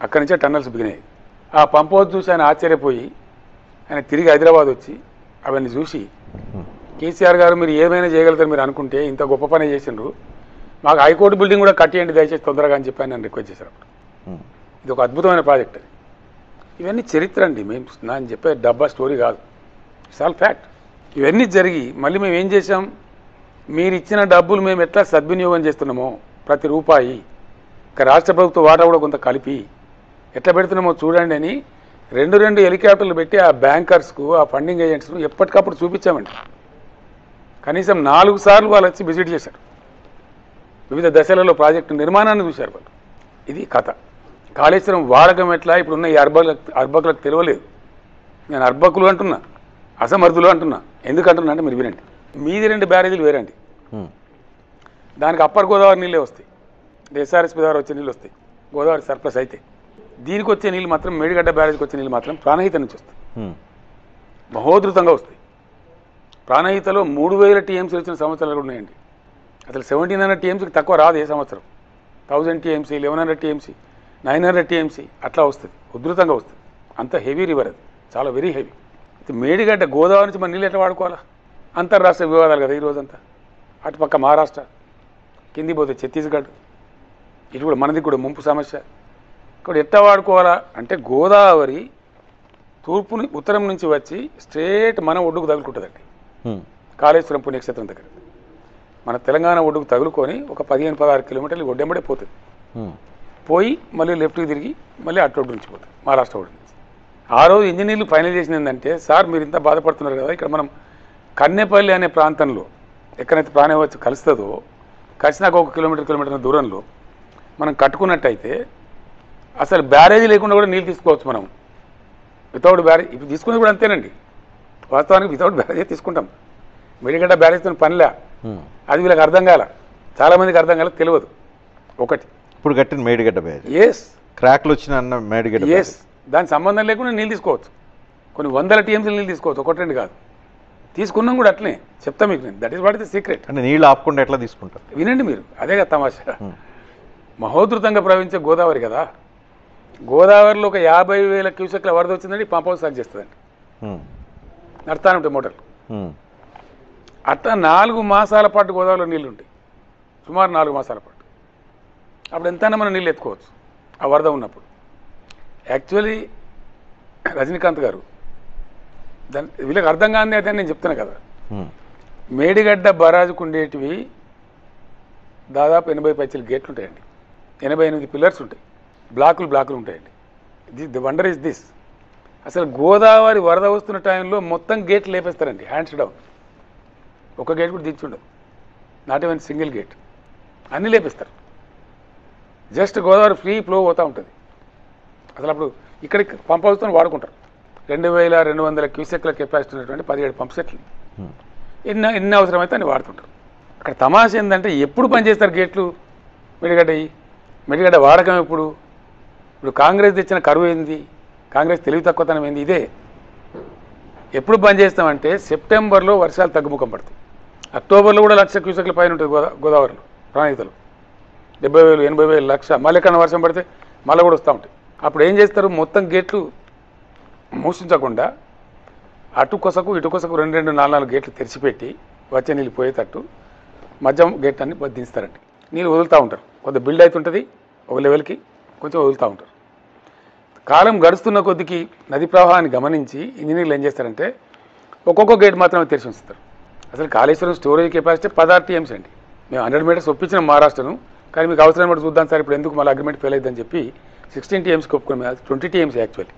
అక్కడి నుంచే టన్నల్స్ బిగినాయి. ఆ పంప్ హౌస్ చూసి ఆయన ఆశ్చర్యపోయి ఆయన తిరిగి హైదరాబాద్ వచ్చి అవన్నీ చూసి, కేసీఆర్ గారు మీరు ఏమైనా చేయగలుగుతారు మీరు అనుకుంటే, ఇంత గొప్ప పని చేసిండ్రు, మాకు హైకోర్టు బిల్డింగ్ కూడా కట్టేయండి దయచేసి తొందరగా అని చెప్పి నన్ను రిక్వెస్ట్ చేశారు. అప్పుడు ఇది ఒక అద్భుతమైన ప్రాజెక్ట్ అది. ఇవన్నీ చరిత్ర అండి, మేము నేను చెప్పే డబ్బా స్టోరీ కాదు, ఇట్స్ ఆల్ ఫ్యాక్ట్. ఇవన్నీ జరిగి మళ్ళీ మేము ఏం చేసాం, మీరు ఇచ్చిన డబ్బులు మేము ఎట్లా సద్వినియోగం చేస్తున్నామో ప్రతి రూపాయి, ఇక రాష్ట్ర ప్రభుత్వ వాటా కూడా కొంత కలిపి ఎట్లా పెడుతున్నామో చూడండి అని 2 హెలికాప్టర్లు పెట్టి ఆ బ్యాంకర్స్కు, ఆ ఫండింగ్ ఏజెంట్స్కు ఎప్పటికప్పుడు చూపించామండి. కనీసం 4 సార్లు వాళ్ళు వచ్చి విజిట్ చేశారు. వివిధ దశలలో ప్రాజెక్టు నిర్మాణాన్ని చూశారు వాళ్ళు. ఇది కథ. కాళేశ్వరం వాడకం ఎట్లా ఇప్పుడున్న ఈ అర్బకులకు తెలియలేదు. నేను అర్బకులు అంటున్నా, అసమర్థులు అంటున్నా. ఎందుకంటున్నా అంటే మీరు వినండి. మీది 2 బ్యారేజీలు వేరండి. దానికి అప్పర్ గోదావరి నీళ్ళే వస్తాయి, ఎస్ఆర్ఎస్పీ ద్వారా వచ్చే నీళ్ళు వస్తాయి, గోదావరి సర్ప్లస్ అయితే. దీనికి వచ్చే నీళ్ళు మాత్రం మేడిగడ్డ బ్యారేజ్కి వచ్చే నీళ్ళు మాత్రం ప్రాణహిత నుంచి వస్తాయి, మహోధృతంగా వస్తాయి. ప్రాణహితలో 3000 టీఎంసీ వచ్చిన సంవత్సరాలు కూడా ఉన్నాయండి. అసలు 1700 టీఎంసీకి తక్కువ రాదు ఏ సంవత్సరం. 1000 టీఎంసీ, 1100 టీఎంసీ, 900 టీఎంసీ అట్లా వస్తుంది, ఉధృతంగా వస్తుంది. అంత హెవీ రివర్ అది, చాలా వెరీ హెవీ. మేడిగడ్డ గోదావరి నుంచి మన నీళ్ళు ఎట్లా వాడుకోవాలా? అంతర్రాష్ట్ర వివాదాలు కదా ఈరోజంతా. అటుపక్క మహారాష్ట్ర, కింది పోతే ఛత్తీస్గఢ్, ఇటు కూడా మనది కూడా ముంపు సమస్య. ఇక్కడ ఎట్లా వాడుకోవాలా అంటే గోదావరి ఉత్తరం నుంచి వచ్చి స్ట్రేట్ మన ఒడ్డుకు తగులుకుంటుందండి. కాళేశ్వరం పుణ్యక్షేత్రం దగ్గర మన తెలంగాణ ఒడ్డుకు తగులుకొని ఒక 15-16 కిలోమీటర్లు ఒడ్డెంబడే పోతుంది. పోయి మళ్ళీ లెఫ్ట్కి తిరిగి మళ్ళీ అటు ఒడ్డు నుంచి పోతుంది, మహారాష్ట్ర ఒడ్డు నుంచి. ఆ రోజు ఇంజనీర్లు ఫైనల్ చేసింది ఏంటంటే, సార్ మీరు ఇంత బాధపడుతున్నారు కదా, ఇక్కడ మనం కన్నెపల్లి అనే ప్రాంతంలో ఎక్కడైతే ప్రాణం వచ్చి కలుస్తుందో, కలిసినాక 1 కిలోమీటర్ దూరంలో మనం కట్టుకున్నట్టయితే అసలు బ్యారేజీ లేకుండా కూడా నీళ్ళు తీసుకోవచ్చు మనం. వితౌట్ బ్యారేజ్ ఇప్పుడు తీసుకునేది కూడా అంతేనండి. వాస్తవానికి వితౌట్ బ్యారేజే తీసుకుంటాం. మేడిగడ్డ బ్యారేజ్తో పనిలే. అది వీళ్ళకి అర్థం కాల, చాలామందికి అర్థం కాల, తెలియదు. ఒకటి ఇప్పుడు కట్టిన మేడిగడ్డ బ్యారేజ్, ఎస్ క్రాక్లు వచ్చిన అన్న మేడిగడ్డ, ఎస్ దానికి సంబంధం లేకుండా నీళ్ళు తీసుకోవచ్చు. కొన్ని 100 టీఎంసీలు నీళ్ళు తీసుకోవచ్చు, 1-2 కాదు. తీసుకున్నాం కూడా అట్లనే చెప్తా మీకు నేను. That is what is the secret. అంటే నీళ్ళు ఆపకుండా ఎట్లా తీసుకుంటారు వినండి మీరు, అదే కదా తమాషా. మహోధృతంగా ప్రవహించే గోదావరి కదా, గోదావరిలో ఒక 50,000 క్యూసెక్ల వరద వచ్చిందండి, పంప్ హౌస్ సాగు చేస్తుందండి, నడతానుంటాయి మోటార్లు. అట్లా 4 మాసాల పాటు గోదావరిలో నీళ్ళు ఉంటాయి, సుమారు 4 మాసాల పాటు. అప్పుడు ఎంతైనా మనం నీళ్ళు ఎత్తుకోవచ్చు ఆ వరద ఉన్నప్పుడు. యాక్చువల్లీ రజనీకాంత్ గారు దాన్ని వీళ్ళకి అర్థం కాని అయితే నేను చెప్తున్నా కదా, మేడిగడ్డ బరాజుకు ఉండేటివి దాదాపు 80 పైచీల గేట్లు ఉంటాయండి. 88 పిల్లర్స్ ఉంటాయి, బ్లాకులు ఉంటాయండి. The wonder is this. అసలు గోదావరి వరద వస్తున్న టైంలో మొత్తం గేట్లు లేపేస్తారండి, హ్యాండ్స్ డౌన్. ఒక గేట్ కూడా దించుండదు, నాట్ ఈవెన్ సింగిల్ గేట్, అన్నీ లేపేస్తారు. జస్ట్ గోదావరి ఫ్రీ ఫ్లో పోతూ ఉంటుంది. అసలు అప్పుడు ఇక్కడికి పంప్ హౌస్తో వాడుకుంటారు. 2200 క్యూసెక్ల కెపాసిటీ ఉన్నటువంటి 17 పంప్ సెట్లు ఎన్ని అవసరమైతే అన్ని వాడుతుంటారు. అక్కడ తమాష ఏంటంటే ఎప్పుడు పనిచేస్తారు గేట్లు? మెడిగడ్డ వాడకం ఇప్పుడు కాంగ్రెస్ తెచ్చిన కరువు ఏంది, కాంగ్రెస్ తెలివి తక్కువతనం ఏంది? ఇదే. ఎప్పుడు బంద్ చేస్తామంటే సెప్టెంబర్లో వర్షాలు తగ్గుముఖం పడతాయి. అక్టోబర్లో కూడా 1,00,000 క్యూసెక్ల పైన ఉంటుంది గోదావరిలో ప్రాణహితలు. 70,000 80,000 లక్ష. మళ్ళీ ఎక్కడన్నా వర్షం పడితే మళ్ళీ కూడా వస్తూ ఉంటాయి. అప్పుడు ఏం చేస్తారు? మొత్తం గేట్లు మూసించకుండా అటు కొసకు ఇటు కొసకు 2 4 గేట్లు తెరిచిపెట్టి వచ్చే నీళ్ళు పోయేటట్టు మధ్యం గేట్ అన్ని దించుతారండి. నీళ్ళు వదులుతూ ఉంటారు. కొంత బిల్డ్ అవుతుంటుంది ఒక లెవెల్కి, కొంచెం వదులుతూ ఉంటారు. కాలం గడుస్తున్న కొద్దికి నది ప్రవాహాన్ని గమనించి ఇంజనీర్లు ఏం చేస్తారంటే ఒక్కొక్క గేట్ మాత్రమే తెరిచి ఉంచుతారు. అసలు కాళేశ్వరం స్టోరేజ్ కెపాసిటీ 16 TMC అండి. మేము 100 మీటర్స్ ఒప్పించిన మహారాష్ట్రను, కానీ మీకు అవసరం బట్టి చూద్దాం సార్, ఇప్పుడు ఎందుకు మళ్ళీ అగ్రిమెంట్ ఫెయిల్ అవుతుందని చెప్పి 16 TMC ఒప్పుకున్నాం. 20 TMC యాక్చువల్లీ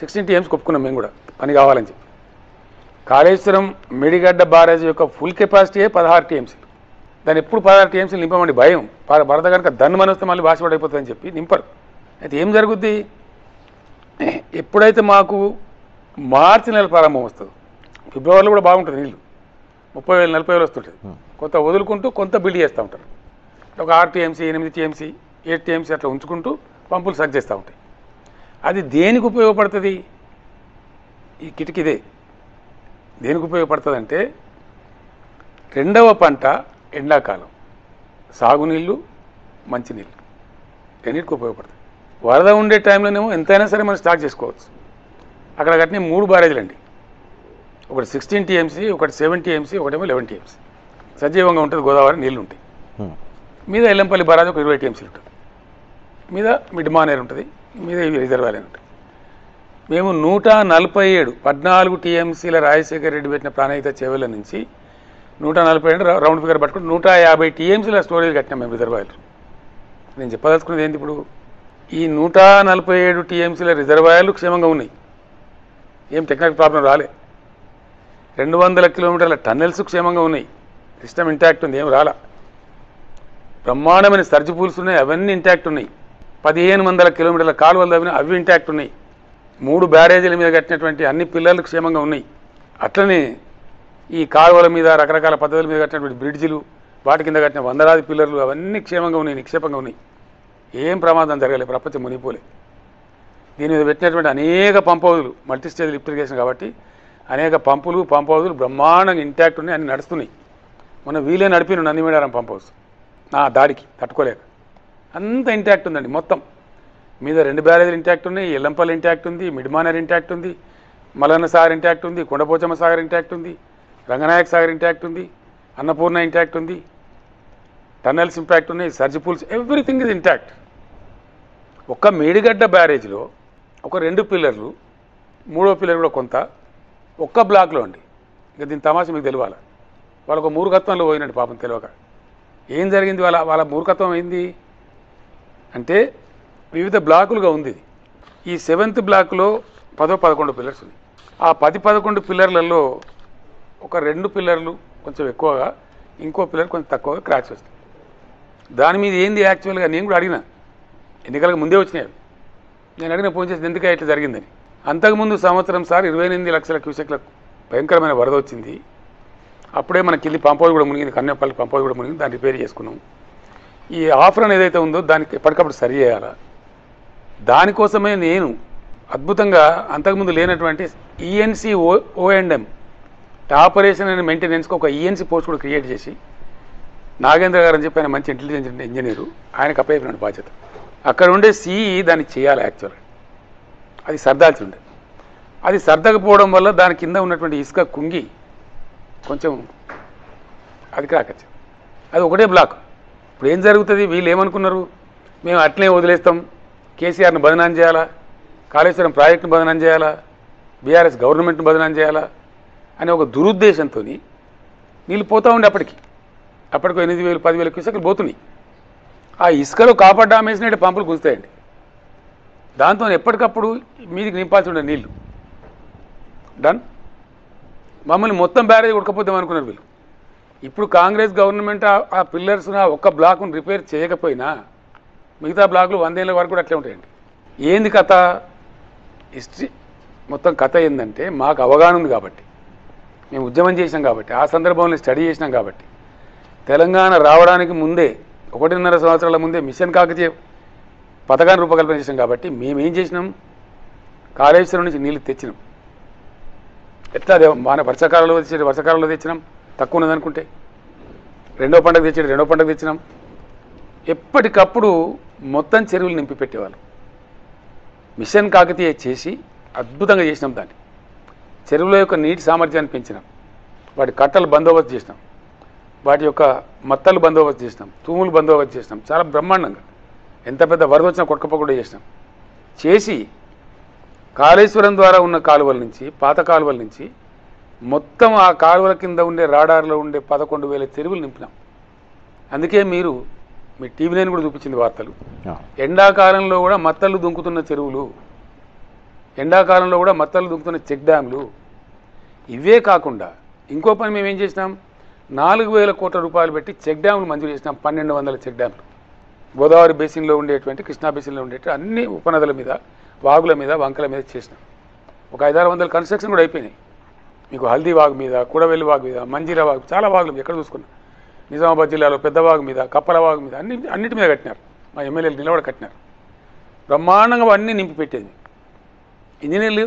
16 TMC ఒప్పుకున్నాం మేము కూడా, పని కావాలని చెప్పి. కాళేశ్వరం మేడిగడ్డ బ్యారేజ్ యొక్క ఫుల్ కెపాసిటీయే 16 TMC. దాన్ని ఎప్పుడు 16 TMC నింపమండి భయం. వరద కనుక దన్ను మన వస్తే మళ్ళీ బాసిపడైపోతుందని చెప్పి నింపరు. అయితే ఏం జరుగుద్ది? ఎప్పుడైతే మాకు మార్చి నెల ప్రారంభం వస్తుంది, ఫిబ్రవరిలో కూడా బాగుంటుంది, నీళ్ళు 30,000 40,000 వస్తుంటుంది. కొంత వదులుకుంటూ కొంత బిల్డ్ చేస్తూ ఉంటారు. ఒక 6 TMC 8 TMC 8 TMC అట్లా ఉంచుకుంటూ పంపులు సగ్ చేస్తూ ఉంటాయి. అది దేనికి ఉపయోగపడుతుంది? ఈ కిటికీదే దేనికి ఉపయోగపడుతుంది అంటే రెండవ పంట ఎండాకాలం సాగునీళ్ళు మంచినీళ్ళు రెండింటికి ఉపయోగపడుతుంది. వరద ఉండే టైంలోనేమో ఎంతైనా సరే మనం స్టాక్ చేసుకోవచ్చు. అక్కడ కట్టిన 3 బ్యారేజీలు అండి. ఒకటి 16 TMC, ఒకటి 7 TMC, ఒకటేమో 11 TMC. సజీవంగా ఉంటుంది గోదావరి, నీళ్ళు ఉంటాయి. మీద ఎల్లంపల్లి బరాజ్ ఒక 20 TMC ఉంటుంది. మీద మిడ్ మానేర్ ఉంటుంది, మీద రిజర్వాయర్ ఉంటుంది. మేము 147 14 TMCల రాజశేఖర రెడ్డి పెట్టిన ప్రాణహిత చెవుల నుంచి 147 రౌండ్ ఫిగర్ పట్టుకుని 150 TMCల స్టోరేజ్ కట్టినాం మేము రిజర్వాయర్. నేను చెప్పదలుచుకున్నది ఏంటి? ఇప్పుడు ఈ 147 TMCల రిజర్వాయర్లు క్షేమంగా ఉన్నాయి, ఏం టెక్నికల్ ప్రాబ్లం రాలే. 200 కిలోమీటర్ల టన్నెల్స్ క్షేమంగా ఉన్నాయి, సిస్టమ్ ఇంటాక్ట్ ఉంది, ఏం రాలా. బ్రహ్మాండమైన సర్జ్ పూల్స్ ఉన్నాయి, అవన్నీ ఇంటాక్ట్ ఉన్నాయి. 1500 కిలోమీటర్ల కాలువలు అవి ఇంటాక్ట్ ఉన్నాయి. 3 బ్యారేజీల మీద కట్టినటువంటి అన్ని పిల్లర్లు క్షేమంగా ఉన్నాయి. అట్లనే ఈ కాలువల మీద రకరకాల పద్ధతుల మీద కట్టినటువంటి బ్రిడ్జిలు, వాటి కింద కట్టిన 100 పిల్లర్లు అవన్నీ క్షేమంగా ఉన్నాయి, నిక్షేపంగా ఉన్నాయి. ఏం ప్రమాదం జరగలేదు, ప్రపంచం మునిగిపోలే. దీని మీద పెట్టినటువంటి అనేక పంప్ హౌజులు, మల్టీ స్టేజ్ లిఫ్ట్ ఇరిగేషన్ కాబట్టి అనేక పంప్ హౌజులు బ్రహ్మాండంగా ఇంటాక్ట్ ఉన్నాయి, అన్ని నడుస్తున్నాయి. మొన్న వీలే నడిపిన నందిమేడారం పంప్ హౌస్ నా దాడికి తట్టుకోలేక అంత ఇంటాక్ట్ ఉందండి. మొత్తం మీద 2 బ్యారేజీలు ఇంటాక్ట్ ఉన్నాయి, ఎల్లంపల్లి ఇంటాక్ట్ ఉంది, మిడ్మానర్ ఇంటాక్ట్ ఉంది, మల్లన్న సాగర్ ఇంటాక్ట్ ఉంది, కొండపోచమ్మ సాగర్ ఇంటాక్ట్ ఉంది, రంగనాయక సాగర్ ఇంటాక్ట్ ఉంది, అన్నపూర్ణ ఇంటాక్ట్ ఉంది, టన్నెల్స్ ఇంపాక్ట్ ఉన్నాయి, surge pools, everything is intact. ఒక్క మేడిగడ్డ బ్యారేజ్లో ఒక 2 పిల్లర్లు, 3వ పిల్లర్ కూడా కొంత ఒక్క బ్లాక్లో అండి. ఇంకా దీని తమాషా మీకు తెలియాలి. వాళ్ళొక మూర్ఖత్వంలో పోయినట్టు పాపం తెలియక. ఏం జరిగింది? వాళ్ళ మూర్ఖత్వం ఏంది అంటే వివిధ బ్లాకులుగా ఉంది. ఈ 7th బ్లాక్లో 10-11 పిల్లర్స్ ఉన్నాయి. ఆ 10-11 పిల్లర్లలో ఒక 2 పిల్లర్లు కొంచెం ఎక్కువగా, ఇంకో పిల్లర్ కొంచెం తక్కువగా క్రాక్స్ వస్తాయి. దాని మీద ఏంది యాక్చువల్గా నేను కూడా అడిగిన, ఎన్నికలకు ముందే వచ్చినాయి. నేను అడిగిన ఫోన్ చేసి ఎందుకే ఇట్లా జరిగిందని. అంతకుముందు సంవత్సరం సార్ 28 లక్షల క్యూసెక్లకు భయంకరమైన వరద వచ్చింది. అప్పుడే మన కింది పంప్ హౌస్ కూడా మునిగింది, కన్నేపల్లి పంప్ హౌస్ కూడా మునిగింది, దాన్ని రిపేర్ చేసుకున్నాం. ఈ ఆఫ్రన్ ఏదైతే ఉందో దానికి ఎప్పటికప్పుడు సరి చేయాలా. దానికోసమే నేను అద్భుతంగా అంతకుముందు లేనటువంటి ENC O&M ఆపరేషన్ అండ్ మెయింటెనెన్స్కి ఒక ENC పోస్ట్ కూడా క్రియేట్ చేసి నాగేంద్ర గారు అని చెప్పి ఆయన మంచి ఇంటెలిజెంట్ ఇంజనీరు, ఆయనకు అప్పయిపోయిన బాధ్యత. అక్కడ ఉండే CE దాన్ని చేయాలి. యాక్చువల్గా అది సర్దాల్సి ఉండే, అది సర్దకపోవడం వల్ల దాని కింద ఉన్నటువంటి ఇసుక కుంగి కొంచెం అది క్రాకచ్చు. అది ఒకటే బ్లాక్. ఇప్పుడు ఏం జరుగుతుంది? వీళ్ళు ఏమనుకున్నారు, మేము అట్లే వదిలేస్తాం, కేసీఆర్ను బదనాం చేయాలా, కాళేశ్వరం ప్రాజెక్టును బదనాం చేయాలా, బీఆర్ఎస్ గవర్నమెంట్ను బదనాం చేయాలా అనే ఒక దురుద్దేశంతో నీళ్ళు పోతూ ఉండే. అప్పటికి 8,000 10,000 క్యూసెక్లు పోతున్నాయి. ఆ ఇసుకలో కాపర్ డామ్ వేసినట్టు పంపులు గుంజుతాయండి. దాంతో ఎప్పటికప్పుడు మీదికి నింపాల్సి ఉండే నీళ్లు డన్. మమ్మల్ని మొత్తం బ్యారేజ్ ఉడకపోద్దాం అనుకున్నారు వీళ్ళు. ఇప్పుడు కాంగ్రెస్ గవర్నమెంట్ ఆ పిల్లర్స్ ఒక్క బ్లాక్ను రిపేర్ చేయకపోయినా మిగతా బ్లాకులు 100 ఏళ్ళ వరకు కూడా అట్లే ఉంటాయండి. ఏంది కథ? హిస్టరీ మొత్తం కథ ఏంటంటే, మాకు అవగాహన ఉంది కాబట్టి, మేము ఉద్యమం చేసినాం కాబట్టి, ఆ సందర్భంలో స్టడీ చేసినాం కాబట్టి, తెలంగాణ రావడానికి ముందే 1.5 సంవత్సరాల ముందే మిషన్ కాకతీయ పథకాన్ని రూపకల్పన చేసినాం కాబట్టి మేమేం చేసినాం, కాళేశ్వరం నుంచి నీళ్ళు తెచ్చినాం. ఎట్లా అదే మన వర్షాకాలంలో తెచ్చినాం, తక్కువ ఉన్నదనుకుంటే రెండో పంటకు తెచ్చినాం. ఎప్పటికప్పుడు మొత్తం చెరువులు నింపి పెట్టేవాళ్ళు. మిషన్ కాకతీయ చేసి అద్భుతంగా చేసినాం. దాన్ని చెరువుల యొక్క నీటి సామర్థ్యాన్ని పెంచినాం, వాటి కట్టలు బందోబస్తు చేసినాం, వాటి యొక్క మత్తలు బందోబస్తు చేసినాం, తూములు బందోబస్తు చేసినాం. చాలా బ్రహ్మాండంగా ఎంత పెద్ద వరద వచ్చినా కొట్టుకపోకుండా చేసినాం. చేసి కాళేశ్వరం ద్వారా ఉన్న కాలువల నుంచి, పాత కాలువల నుంచి మొత్తం ఆ కాలువల కింద ఉండే రాడార్లో ఉండే 11,000 చెరువులు నింపినాం. అందుకే మీరు మీ టీవీ నైన్ కూడా చూపించింది వార్తలు. ఎండాకాలంలో కూడా మత్తళ్ళు దుంకుతున్న చెరువులు, ఎండాకాలంలో కూడా మత్తళ్ళు దుంకుతున్న చెక్ డ్యామ్లు. ఇవే కాకుండా ఇంకో పని మేమేం చేసినాం, 4,000 కోట్ల రూపాయలు పెట్టి చెక్ డ్యాములు మంజూరు చేసినాం. 1,200 చెక్ డ్యాములు గోదావరి బేసిన్లో ఉండేటువంటి, కృష్ణా బేసిన్లో ఉండేటువంటి అన్ని ఉపనదుల మీద, వాగుల మీద, వంకల మీద చేసినాం. ఒక 500-600 కన్స్ట్రక్షన్ కూడా అయిపోయినాయి. మీకు హల్దీ వాగు మీద, కూడవెల్లి వాగు మీద, మంజీరా వాగు, చాలా వాగులు ఎక్కడ చూసుకున్నా. నిజామాబాద్ జిల్లాలో పెద్ద వాగు మీద, కప్పల వాగు మీద, అన్నిటి మీద కట్టినారు. మా ఎమ్మెల్యేలు నిలబడి కట్టినారు. బ్రహ్మాండంగా అన్నీ నింపి పెట్టేది. ఇంజనీర్లు,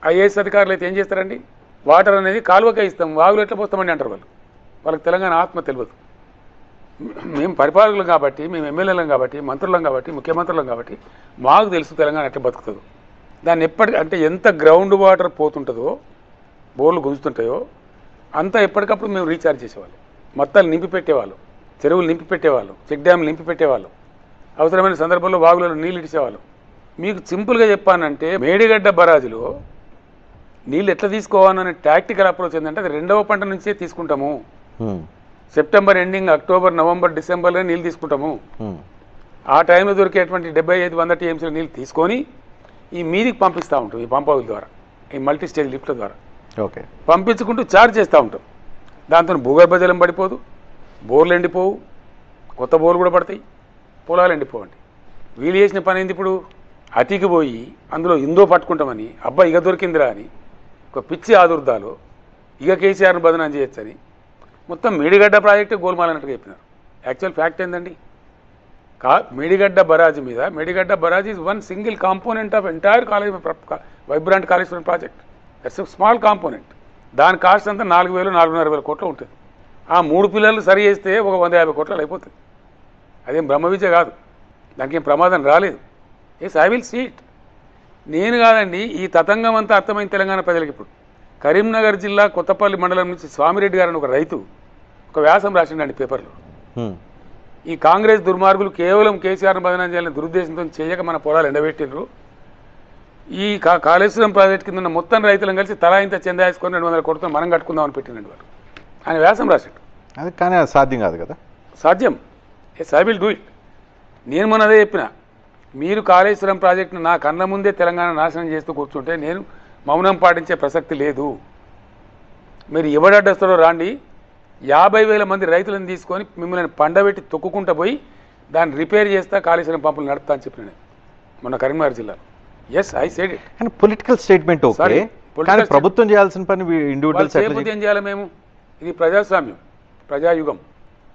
ఐఏఎస్ అధికారులు అయితే ఏం చేస్తారండి, వాటర్ అనేది కాలువకే ఇస్తాం, వాగులు ఎట్లా పోస్తామండి అంటారు వాళ్ళు. వాళ్ళకి తెలంగాణ ఆత్మ తెలియదు. మేము పరిపాలకులం కాబట్టి, మేము ఎమ్మెల్యేలం కాబట్టి, మంత్రులం కాబట్టి, ముఖ్యమంత్రులం కాబట్టి మాకు తెలుసు తెలంగాణ ఎట్లా బతుకుతుందో. దాన్ని అంటే ఎంత గ్రౌండ్ వాటర్ పోతుంటుందో, బోర్లు గుంజుతుంటాయో అంత ఎప్పటికప్పుడు మేము రీఛార్జ్ చేసేవాళ్ళం. మత్తాలు నింపి పెట్టేవాళ్ళం, చెరువులు నింపి పెట్టేవాళ్ళం, చెక్ డ్యాములు నింపి పెట్టేవాళ్ళం, అవసరమైన సందర్భంలో వాగులలో నీళ్ళు ఇచ్చేవాళ్ళం. మీకు సింపుల్గా చెప్పానంటే, మేడిగడ్డ బరాజులో నీళ్ళు ఎట్లా తీసుకోవాలనే టాక్టికల్ అప్రోచ్ ఏంటంటే, అది 2వ పంట నుంచే తీసుకుంటాము. సెప్టెంబర్ ఎండింగ్, అక్టోబర్, నవంబర్, డిసెంబర్లో నీళ్ళు తీసుకుంటాము. ఆ టైంలో దొరికేటువంటి 75-100 టీఎంసీల నీళ్ళు తీసుకొని ఈ మీదికి పంపిస్తూ ఉంటాం. ఈ పంప్ హౌస్ ద్వారా, ఈ మల్టీ స్టేజ్ లిఫ్ట్ల ద్వారా పంపించుకుంటూ ఛార్జ్ చేస్తూ ఉంటాం. దాంతో భూగర్భ జలం పడిపోదు, బోర్లు ఎండిపోవు, కొత్త బోర్లు కూడా పడతాయి, పొలాలు ఎండిపోవండి. వీళ్ళు చేసిన పని ఏంది, ఇప్పుడు అతికి పోయి అందులో ఇందో పట్టుకుంటామని, అబ్బా ఇక దొరికిందిరా అని ఒక పిచ్చి ఆదుర్దాలో ఇక కేసీఆర్ను బదనాం చేయొచ్చని మొత్తం మేడిగడ్డ ప్రాజెక్టే గోల్మాలన్నట్టుగా చెప్పినారు. యాక్చువల్ ఫ్యాక్ట్ ఏందండి, మేడిగడ్డ బరాజ్ మీద, Medigadda barrage is one single component of entire college Vibrant Kaleshwaram project. That's a small component. దాని కాస్ట్ అంతా 4,000-4,500 కోట్లు ఉంటుంది. ఆ 3 పిల్లలు సరి చేస్తే ఒక 150 కోట్లు అయిపోతుంది. అదేం బ్రహ్మ విద్య కాదు, దానికి ఏం ప్రమాదం రాలేదు. Yes, I will see it. నేను కాదండి, ఈ తతంగం అంతా అర్థమైన తెలంగాణ ప్రజలకు. ఇప్పుడు కరీంనగర్ జిల్లా కొత్తపల్లి మండలం నుంచి స్వామిరెడ్డి గారు అని ఒక రైతు ఒక వ్యాసం రాసిండండి పేపర్లో. ఈ కాంగ్రెస్ దుర్మార్గులు కేవలం కేసీఆర్ను బదనాం చేయాలని దురుద్దేశంతో చేయక మన పొలాలు ఎండబెట్టిండ్రు. ఈ కాళేశ్వరం ప్రాజెక్ట్ కింద ఉన్న మొత్తం రైతులను కలిసి తలా ఇంత చందా వేసుకొని 200 కోట్లతో మనం కట్టుకుందామని పెట్టినండి వారు. ఆయన వ్యాసం రాశాడు. అది కానీ అది సాధ్యం కాదు కదా. సాధ్యం. Yes, I will do it. నేను మొన్న అదే చెప్పిన, మీరు కాళేశ్వరం ప్రాజెక్టును నా కళ్ళ ముందే తెలంగాణ నాశనం చేస్తూ కూర్చుంటే నేను మౌనం పాటించే ప్రసక్తి లేదు. మీరు ఎవడడ్డస్తారో రాండి, 50,000 మంది రైతులను తీసుకొని మిమ్మల్ని పండబెట్టి తొక్కుకుంటూ పోయి దాన్ని రిపేర్ చేస్తా, కాళేశ్వరం పంపులు నడుపుతా అని చెప్పిన మొన్న కరీంనగర్ జిల్లాలో. Yes, I said it. And political statement okay, కానీ ప్రభుత్వం చేయాల్సిన పని ఇండివిజువల్స్ ఏం చేయాలి? మేము ఇది ప్రజాస్వామ్యం, ప్రజాయుగం.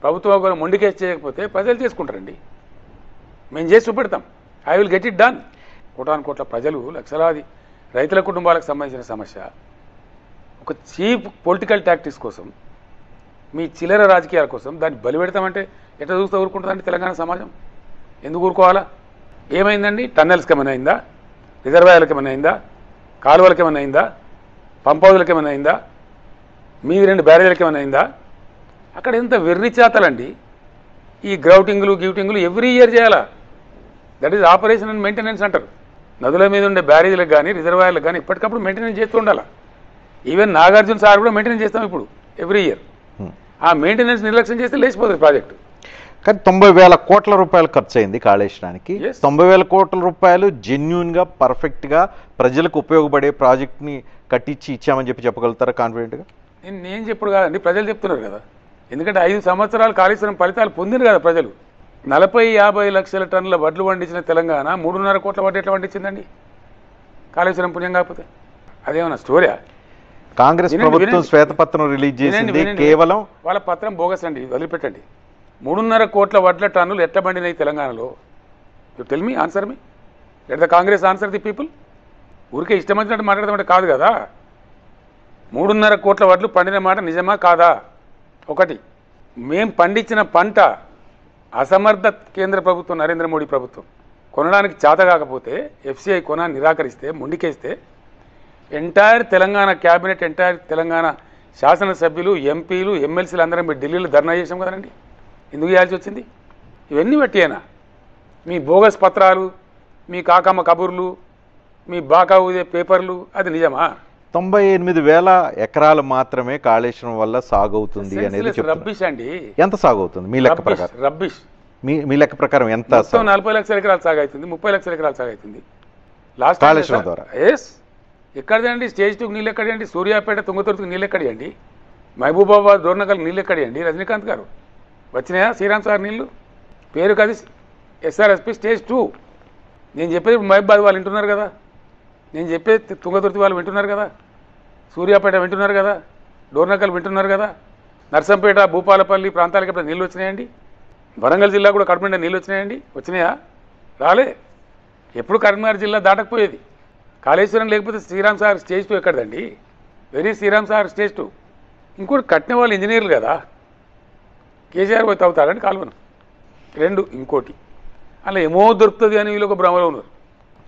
ప్రభుత్వం ఒకరు మొండికేసి చేయకపోతే ప్రజలు చేసుకుంటారండి. మేము చేసి చూపెడతాం. I will get it done. కోటాను కోట్ల ప్రజలు, లక్షలాది రైతుల కుటుంబాలకు సంబంధించిన సమస్య ఒక చీప్ పొలిటికల్ టాక్టిక్స్ కోసం, మీ చిల్లర రాజకీయాల కోసం దాన్ని బలిపెడతామంటే ఎట్లా చూస్తూ ఊరుకుంటుందండి తెలంగాణ సమాజం? ఎందుకు ఊరుకోవాలా? ఏమైందండి? టన్నెల్స్కి ఏమైనా అయిందా? రిజర్వాయర్లకు ఏమైనా అయిందా? కాలువలకు ఏమైనా అయిందా? పంప్ హౌజులకు ఏమైనా అయిందా? మీది 2 బ్యారేజీలకు ఏమైనా అయిందా? అక్కడ ఎంత వెర్రి చేతలండి. ఈ గ్రౌటింగ్లు గ్యూటింగ్లు ఎవ్రీ ఇయర్ చేయాలా? That is operation and maintenance అంటారు. నదుల మీద ఉండే బ్యారేజీలకు కానీ రిజర్వాయర్లకు కానీ ఎప్పటికప్పుడు మెయింటెనెన్స్ చేస్తూ ఉండాలి. ఈవెన్ నాగార్జున సార్ కూడా మెయింటెనెన్స్ చేస్తాం ఇప్పుడు ఎవ్రీ ఇయర్. ఆ మెయింటెనెన్స్ నిర్లక్ష్యం చేస్తే లేచిపోతుంది ప్రాజెక్టు. కానీ 90,000 కోట్ల రూపాయలు ఖర్చు అయింది కాళేశ్వరానికి. Yes. 90,000 కోట్ల రూపాయలు జెన్యూన్గా పర్ఫెక్ట్గా ప్రజలకు ఉపయోగపడే ప్రాజెక్ట్ని కట్టించి ఇచ్చామని చెప్పగలుగుతారా కాన్ఫిడెంట్గా? నేను చెప్పుడు కాదండి, ప్రజలు చెప్తున్నారు కదా. ఎందుకంటే 5 సంవత్సరాలు కాళేశ్వరం ఫలితాలు పొందిరు కదా ప్రజలు. 40-50 లక్షల టన్నుల వడ్లు పండించిన తెలంగాణ 3.5 కోట్ల వడ్లు ఎట్లా పండించిందండి కాళేశ్వరం పుణ్యం కాకపోతే? అదేమన్నా స్టోరియా? కాంగ్రెస్ ప్రభుత్వం శ్వేతపత్రం రిలీజ్ చేసింది కేవలం వాళ్ళ పత్రం బోగస్ అండి, వదిలిపెట్టండి. 3.5 కోట్ల వడ్ల టన్నులు ఎట్లా పండినాయి తెలంగాణలో? You tell me, answer me. Let the Congress answer the people. ఊరికే ఇష్టం వచ్చినట్టు మాట్లాడదామంటే కాదు కదా. 3.5 కోట్ల వడ్లు పండిన మాట నిజమా కాదా? ఒకటి, మేం పండించిన పంట అసమర్థ కేంద్ర ప్రభుత్వం, నరేంద్ర మోడీ ప్రభుత్వం కొనడానికి చేత కాకపోతే ఎఫ్సిఐ కొనాన్ని నిరాకరిస్తే, మొండికేస్తే entire Telangana cabinet, entire Telangana శాసనసభ్యులు, ఎంపీలు, ఎమ్మెల్సీలు అందరం మీరు ఢిల్లీలో ధర్నా చేసాం కదండి. ఎందుకు చేయాల్సి వచ్చింది? ఇవన్నీ బట్టియేనా? మీ బోగస్ పత్రాలు, మీ కాకమ్మ కబుర్లు, మీ బాకా ఊదే పేపర్లు, అది నిజమా? 98,000 ఎకరాలు మాత్రమే కాళేశ్వరం వల్ల సాగవుతుంది అనేది రబ్బిష్ అండి. ఎంత సాగవుతుంది మీ లెక్క ప్రకారం? రబ్బిష్. మీ లెక్క ప్రకారం ఎంత? 40 లక్షల ఎకరాలు సాగవుతుంది, 30 లక్షల ఎకరాలు సాగవుతుంది లాస్ట్ కాళేశ్వరం ద్వారా. ఎస్. ఎక్కడిదండి స్టేజ్ 2కి నీళ్ళు ఎక్కడియండి? సూర్యాపేట తుంగతుర్తికి నీళ్ళు ఎక్కడియండి? మహబూబాబాద్ డోర్నకల్ నీళ్ళు ఎక్కడియండి? రజనీకాంత్ గారు వచ్చినాయా శ్రీరామ్ సార్ నీళ్ళు? పేరు కది ఎస్ఆర్ఎస్పి స్టేజ్ 2. నేను చెప్పేది మహబూబాద్ వాళ్ళు వింటున్నారు కదా, నేను చెప్పేది తుంగతుర్తి వాళ్ళు వింటున్నారు కదా, సూర్యాపేట వింటున్నారు కదా, డోర్నకల్ వింటున్నారు కదా, నర్సంపేట, భూపాలపల్లి ప్రాంతాలకి ఎప్పుడు నీళ్ళు వచ్చినాయండి? వరంగల్ జిల్లా కూడా కడుపు నిండా నీళ్ళు వచ్చినాయండి? వచ్చినాయా? రాలే. ఎప్పుడు కరీంనగర్ జిల్లా దాటకపోయేది. కాళేశ్వరం లేకపోతే శ్రీరామ్ సార్ స్టేజ్ 2 ఎక్కడదండి? Very Sriram sir stage 2. ఇంకోటి కట్టిన వాళ్ళు ఇంజనీర్లు కదా, కేసీఆర్ పోయి తవ్వుతారండి కాలువను. 2, ఇంకోటి అలా ఏమో దొరుకుతుంది అని వీళ్ళు ఒక భ్రమలో ఉన్నారు.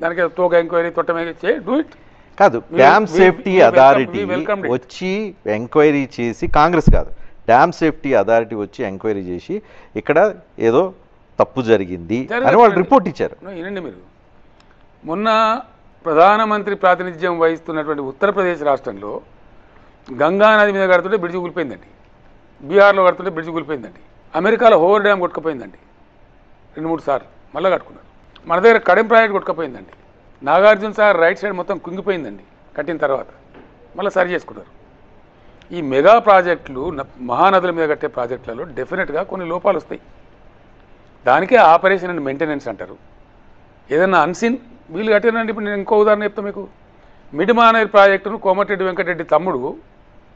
దానికి తోక ఎంక్వైరీ తొట్టమే డూ ఇట్ కాదు. డ్యామ్ సేఫ్టీ అథారిటీ వచ్చి ఎంక్వైరీ చేసి, కాంగ్రెస్ కాదు, డ్యామ్ సేఫ్టీ అథారిటీ వచ్చి ఎంక్వైరీ చేసి ఇక్కడ ఏదో తప్పు జరిగింది అని వాళ్ళు రిపోర్ట్ ఇచ్చారు. వినండి మీరు. మొన్న ప్రధానమంత్రి ప్రాతినిధ్యం వహిస్తున్నటువంటి ఉత్తరప్రదేశ్ రాష్ట్రంలో గంగా నది మీద కడుతుంటే బ్రిడ్జి కూలిపోయిందండి. బీహార్లో కడుతుంటే బ్రిడ్జి కూలిపోయిందండి. అమెరికాలో హోవర్ డ్యామ్ కొట్టుకుపోయిందండి 2-3 సార్లు, మళ్ళీ కట్టుకున్నారు. మన దగ్గర కడెం ప్రాజెక్ట్ కొట్టుకుపోయిందండి. నాగార్జున సార్ రైట్ సైడ్ మొత్తం కుంగిపోయిందండి కట్టిన తర్వాత, మళ్ళీ సరి చేసుకున్నారు. ఈ మెగా ప్రాజెక్టులు, మహానదుల మీద కట్టే ప్రాజెక్టులలో డెఫినెట్గా కొన్ని లోపాలు వస్తాయి. దానికే ఆపరేషన్ అండ్ మెయింటెనెన్స్ అంటారు. ఏదన్నా అన్సిన్ వీళ్ళు కట్టినండి. ఇప్పుడు నేను ఇంకో ఉదాహరణ చెప్తాను మీకు. మిడ్మానేర్ ప్రాజెక్టును కోమటిరెడ్డి వెంకటరెడ్డి తమ్ముడు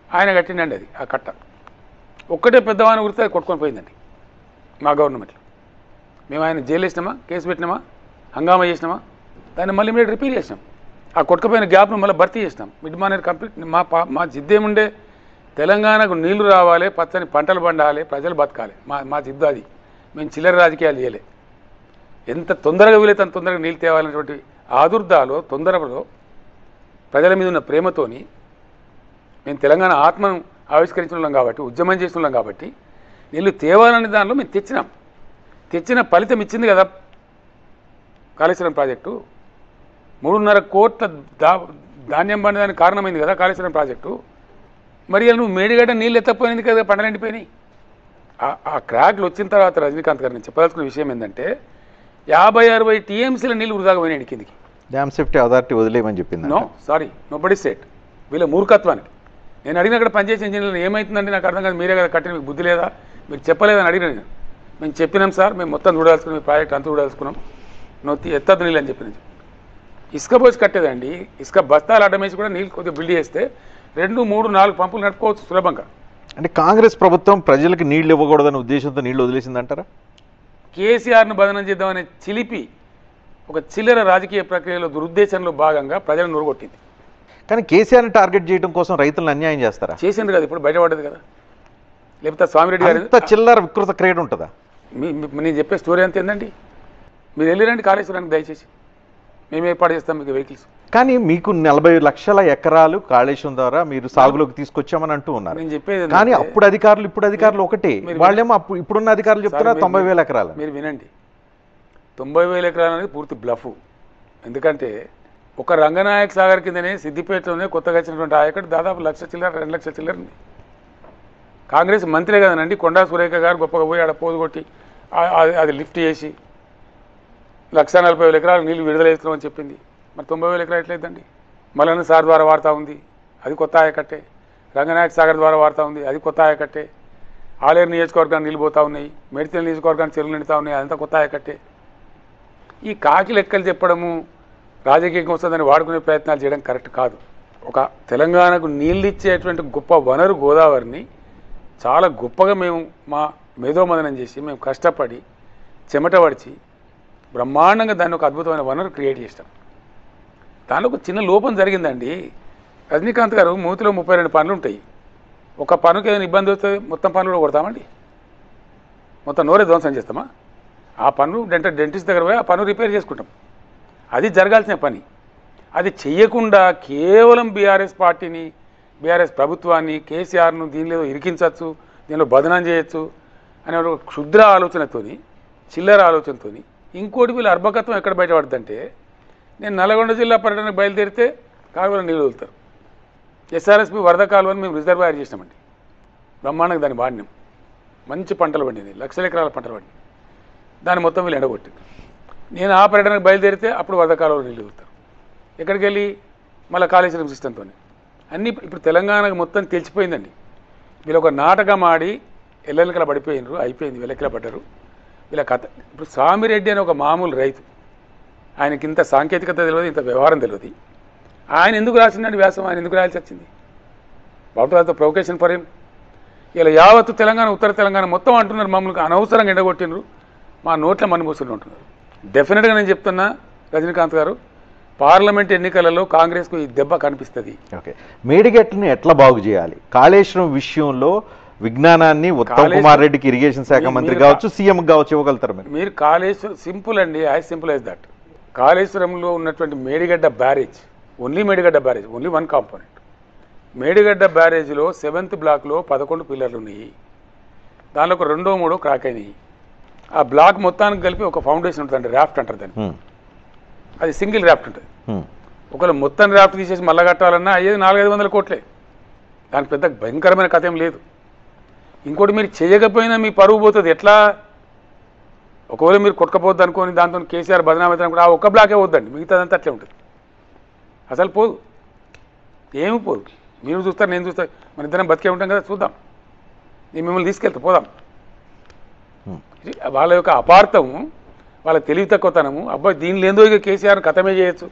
ఆయన కట్టిండండి. అది ఆ కట్ట ఒక్కటే పెద్దవాని గురితే అది కొట్టుకొని పోయిందండి మా గవర్నమెంట్లో. మేము ఆయన జైలు వేసినామా, కేసు పెట్టినామా, హంగామా చేసినామా, దాన్ని మళ్ళీ మీరు రిపేర్ చేసినాం. ఆ కొట్టుకుపోయిన గ్యాప్ను మళ్ళీ భర్తీ చేసినాం. మిడ్మానేర్ కంప్లీట్. మా జిద్దేముండే తెలంగాణకు నీళ్లు రావాలి, పచ్చని పంటలు పండాలి, ప్రజలు బతకాలి. మా జిద్దు అది. మేము చిల్లర రాజకీయాలు చేయలే. ఎంత తొందరగా వీలైతే అంత తొందరగా నీళ్ళు తేవాలనేటువంటి ఆదుర్దాలో, తొందరలో, ప్రజల మీద ఉన్న ప్రేమతోని మేము తెలంగాణ ఆత్మను ఆవిష్కరించున్నాం కాబట్టి, ఉద్యమం చేస్తున్నాం కాబట్టి నీళ్ళు తేవాలనే దానిలో మేము తెచ్చిన ఫలితం ఇచ్చింది కదా కాళేశ్వరం ప్రాజెక్టు. 3.5 కోట్ల ధాన్యం పండడానికి కారణమైంది కదా కాళేశ్వరం ప్రాజెక్టు. మరి నువ్వు మేడిగడ్డ నీళ్ళు ఎత్తపోయింది కదా, పంటలు ఎండిపోయినాయి. ఆ క్రాక్లు వచ్చిన తర్వాత రజనీకాంత్ గారు నేను చెప్పదలుచుకున్న విషయం ఏంటంటే 50-60 టీఎంసీల నీళ్ళు వృధాగా పోయినాయి కిందికి. డ్యామ్ సేఫ్టీ అథారిటీ వదిలేయమని చెప్పింది. No sorry, nobody set. వీళ్ళ మూర్ఖత్వానికి నేను అడిగిన అక్కడ పనిచేసే ఇంజనీర్లు ఏమవుతుందంటే నాకు అర్థం కాదు. మీరే కదా కట్టిన, మీకు బుద్ధి లేదా, మీరు చెప్పలేదని అడిగిన నేను. మేము చెప్పినాం సార్, మేము మొత్తం చూడాల్సుకున్నాం, మీ ప్రాజెక్ట్ అంతా చూడాల్సుకున్నాం, నొత్తి ఎత్తద్దు నీళ్ళు అని చెప్పిన. ఇసుక పోసి కట్టేదండి. ఇసుక బస్తాలు అడ్డమేసి కూడా నీళ్ళు కొద్దిగా బిల్డ్ చేస్తే 2, 3, 4 పంపులు నడుపుకోవచ్చు సులభంగా. అంటే కాంగ్రెస్ ప్రభుత్వం ప్రజలకు నీళ్లు ఇవ్వకూడదనే ఉద్దేశంతో నీళ్లు వదిలేసిందంటారా? కేసీఆర్ను బదనం చేద్దామనే చిలిపి ఒక చిల్లర రాజకీయ ప్రక్రియలో దురుద్దేశంలో భాగంగా ప్రజలను నూరగొట్టింది. కానీ కేసీఆర్ని టార్గెట్ చేయడం కోసం రైతులను అన్యాయం చేస్తారా? చేసింది కదా, ఇప్పుడు బయటపడ్డది కదా. లేకపోతే స్వామిరెడ్డి గారు చిల్లర వికృత క్రియేట్ ఉంటుందా? నేను చెప్పే స్టోరీ అంత ఏందండి. మీరు వెళ్ళిరండి కాళేశ్వరానికి దయచేసి, మేము ఏర్పాటు చేస్తాం మీకు వెహికల్స్. కానీ మీకు 40 లక్షల ఎకరాలు కాళేశ్వరం ద్వారా మీరు సాగులోకి తీసుకొచ్చామని అంటూ ఉన్నారు. నేను చెప్పేది కానీ అప్పుడు అధికారులు ఒకటే, వాళ్ళేమో ఇప్పుడున్న అధికారులు చెప్తారా 90,000 ఎకరాలు. మీరు వినండి, 90,000 ఎకరాలు అనేది పూర్తి బ్లఫ్. ఎందుకంటే ఒక రంగనాయక సాగర్ కిందనే సిద్దిపేటలోనే కొత్తగా వచ్చినటువంటి ఆయకట్టు దాదాపు 1 లక్ష చిల్లర 2 లక్షల చిల్లర ఉంది. కాంగ్రెస్ మంత్రే కదనండి కొండా సురేఖ గారు గొప్పగా పోయి ఆడ పోదు కొట్టి అది లిఫ్ట్ చేసి 1,40,000 ఎకరాలు నీళ్ళు విడుదల చేస్తున్నామని చెప్పింది. మరి 90,000 ఎకరాలు ఎట్లయిద్దండి? మల్లన్న సార్ ద్వారా వాడుతూ ఉంది, అది కొత్త ఆయకట్టే. రంగనాయక సాగర్ ద్వారా వాడుతూ ఉంది, అది కొత్త ఆయకట్టే. ఆలేరు నియోజకవర్గాన్ని నీళ్ళు పోతూ ఉన్నాయి, మేడ్చల్ నియోజకవర్గాన్ని చెరువులు నిండుతూ ఉన్నాయి, అదంతా కొత్త ఆయకట్టే. ఈ కాకి లెక్కలు చెప్పడము రాజకీయం వస్తుందని వాడుకునే ప్రయత్నాలు చేయడం కరెక్ట్ కాదు. ఒక తెలంగాణకు నీళ్ళు ఇచ్చేటువంటి గొప్ప వనరు గోదావరిని చాలా గొప్పగా మేము మా మేధోమదనం చేసి మేము కష్టపడి చెమట పడిచి బ్రహ్మాండంగా దాన్ని ఒక అద్భుతమైన వనరు క్రియేట్ చేస్తాం. దానిలో ఒక చిన్న లోపం జరిగిందండి. రజనీకాంత్ గారు మూతిలో 32 పనులు ఉంటాయి. ఒక పనుకి ఏదైనా ఇబ్బంది వస్తే మొత్తం పనులు కూడా కొడతామండి, మొత్తం నోరే ధ్వంసం చేస్తామా? ఆ పనులు డెంటిస్ట్ దగ్గర పోయి ఆ పనులు రిపేర్ చేసుకుంటాం. అది జరగాల్సిన పని. అది చెయ్యకుండా కేవలం బీఆర్ఎస్ పార్టీని, బీఆర్ఎస్ ప్రభుత్వాన్ని, కేసీఆర్ను దీనిలో ఇరికించవచ్చు, దీనిలో బదనాం చేయొచ్చు అనే ఒక క్షుద్ర ఆలోచనతోని, చిల్లర ఆలోచనతోని. ఇంకోటి వీళ్ళు అర్భకత్వం ఎక్కడ బయటపడుతుందంటే, నేను నల్గొండ జిల్లా పర్యటనకు బయలుదేరితే కాలువలో నీళ్ళు వదులుతారు. ఎస్ఆర్ఎస్పి వరద కాలువని మేము రిజర్వాయర్ చేసినామండి, బ్రహ్మాండంగా దాన్ని వాడినాం. మంచి పంటలు పండింది, లక్షల ఎకరాల పంటలు పండింది. దాన్ని మొత్తం వీళ్ళు ఎండగొట్టింది. నేను ఆ పర్యటనకు బయలుదేరితే అప్పుడు వరద కాలువలో నీళ్ళు వదులుతారు. ఎక్కడికి వెళ్ళి మళ్ళీ కాళేశ్వరం సిస్టంతో అన్నీ ఇప్పుడు తెలంగాణకు మొత్తం తెలిసిపోయిందండి. వీళ్ళు ఒక నాటకం ఆడి ఎల్లెలకల పడిపోయినారు, అయిపోయింది, వెల్లెక్కల పడ్డారు వీళ్ళ కథ. ఇప్పుడు స్వామిరెడ్డి అని ఒక మామూలు రైతు, ఆయనకి ఇంత సాంకేతికత తెలియదు, ఇంత వ్యవహారం తెలియదు. ఆయన ఎందుకు రాసిందండి వ్యాసం? ఆయన ఎందుకు రాయాల్సి వచ్చింది? What was the provocation for him? ఇలా యావత్తు తెలంగాణ, ఉత్తర తెలంగాణ మొత్తం అంటున్నారు మమ్మల్ని అనవసరంగా ఎండగొట్టినారు, మా నోట్ల మనుమూసులు అంటున్నారు. డెఫినెట్గా నేను చెప్తున్నా రజనీకాంత్ గారు, పార్లమెంట్ ఎన్నికలలో కాంగ్రెస్కు ఈ దెబ్బ కనిపిస్తుంది. ఓకే, మేడిగట్టుని ఎట్లా బాగు చేయాలి? కాళేశ్వరం విషయంలో విజ్ఞానాన్ని ఉత్తమ్ కుమార్ రెడ్డికి ఇరిగేషన్ శాఖ మంత్రి కావచ్చు, సీఎం కావచ్చు ఇవ్వగలుగుతారు మీరు? కాళేశ్వరం సింపుల్ అండి, యాజ్ సింపుల్ యాజ్ దట్. కాళేశ్వరంలో ఉన్నటువంటి Medigadda barrage, only Medigadda barrage, only one component. Medigadda బ్యారేజ్లో 7th బ్లాక్లో 11 పిల్లర్లు ఉన్నాయి. దానిలో ఒక 2, 3 క్రాక్ అయినాయి. ఆ బ్లాక్ మొత్తానికి కలిపి ఒక ఫౌండేషన్ ఉంటుంది, రాఫ్ట్ అంటారు దాన్ని. అది సింగిల్ రాఫ్ట్ ఉంటుంది. ఒకవేళ మొత్తం రాఫ్ట్ తీసేసి మళ్ళా కట్టాలన్నా అయ్యేది 400-500 కోట్లే. దానికి పెద్ద భయంకరమైన కథ ఏం లేదు. ఇంకోటి, మీరు చేయకపోయినా మీ పరువు పోతుంది. ఎట్లా? ఒకవేళ మీరు కొట్టకపోద్దు అనుకోని దాంతో కేసీఆర్ బదనామవుతుంది అనుకుంటే ఆ ఒక్క బ్లాకే వద్దండి, మిగతాదంతా అట్లే ఉంటుంది. అసలు పోదు, ఏమి పోదు. మీరు చూస్తారు, నేను చూస్తా, మన ఇద్దరం బతికే ఉంటాం కదా, చూద్దాం. నేను మిమ్మల్ని తీసుకెళ్తా, పోదాం. వాళ్ళ యొక్క అపార్థము, వాళ్ళ తెలివి తక్కువతనము, అబ్బాయి దీనిలో ఏందో ఇక కేసీఆర్ కథమే చేయొచ్చు.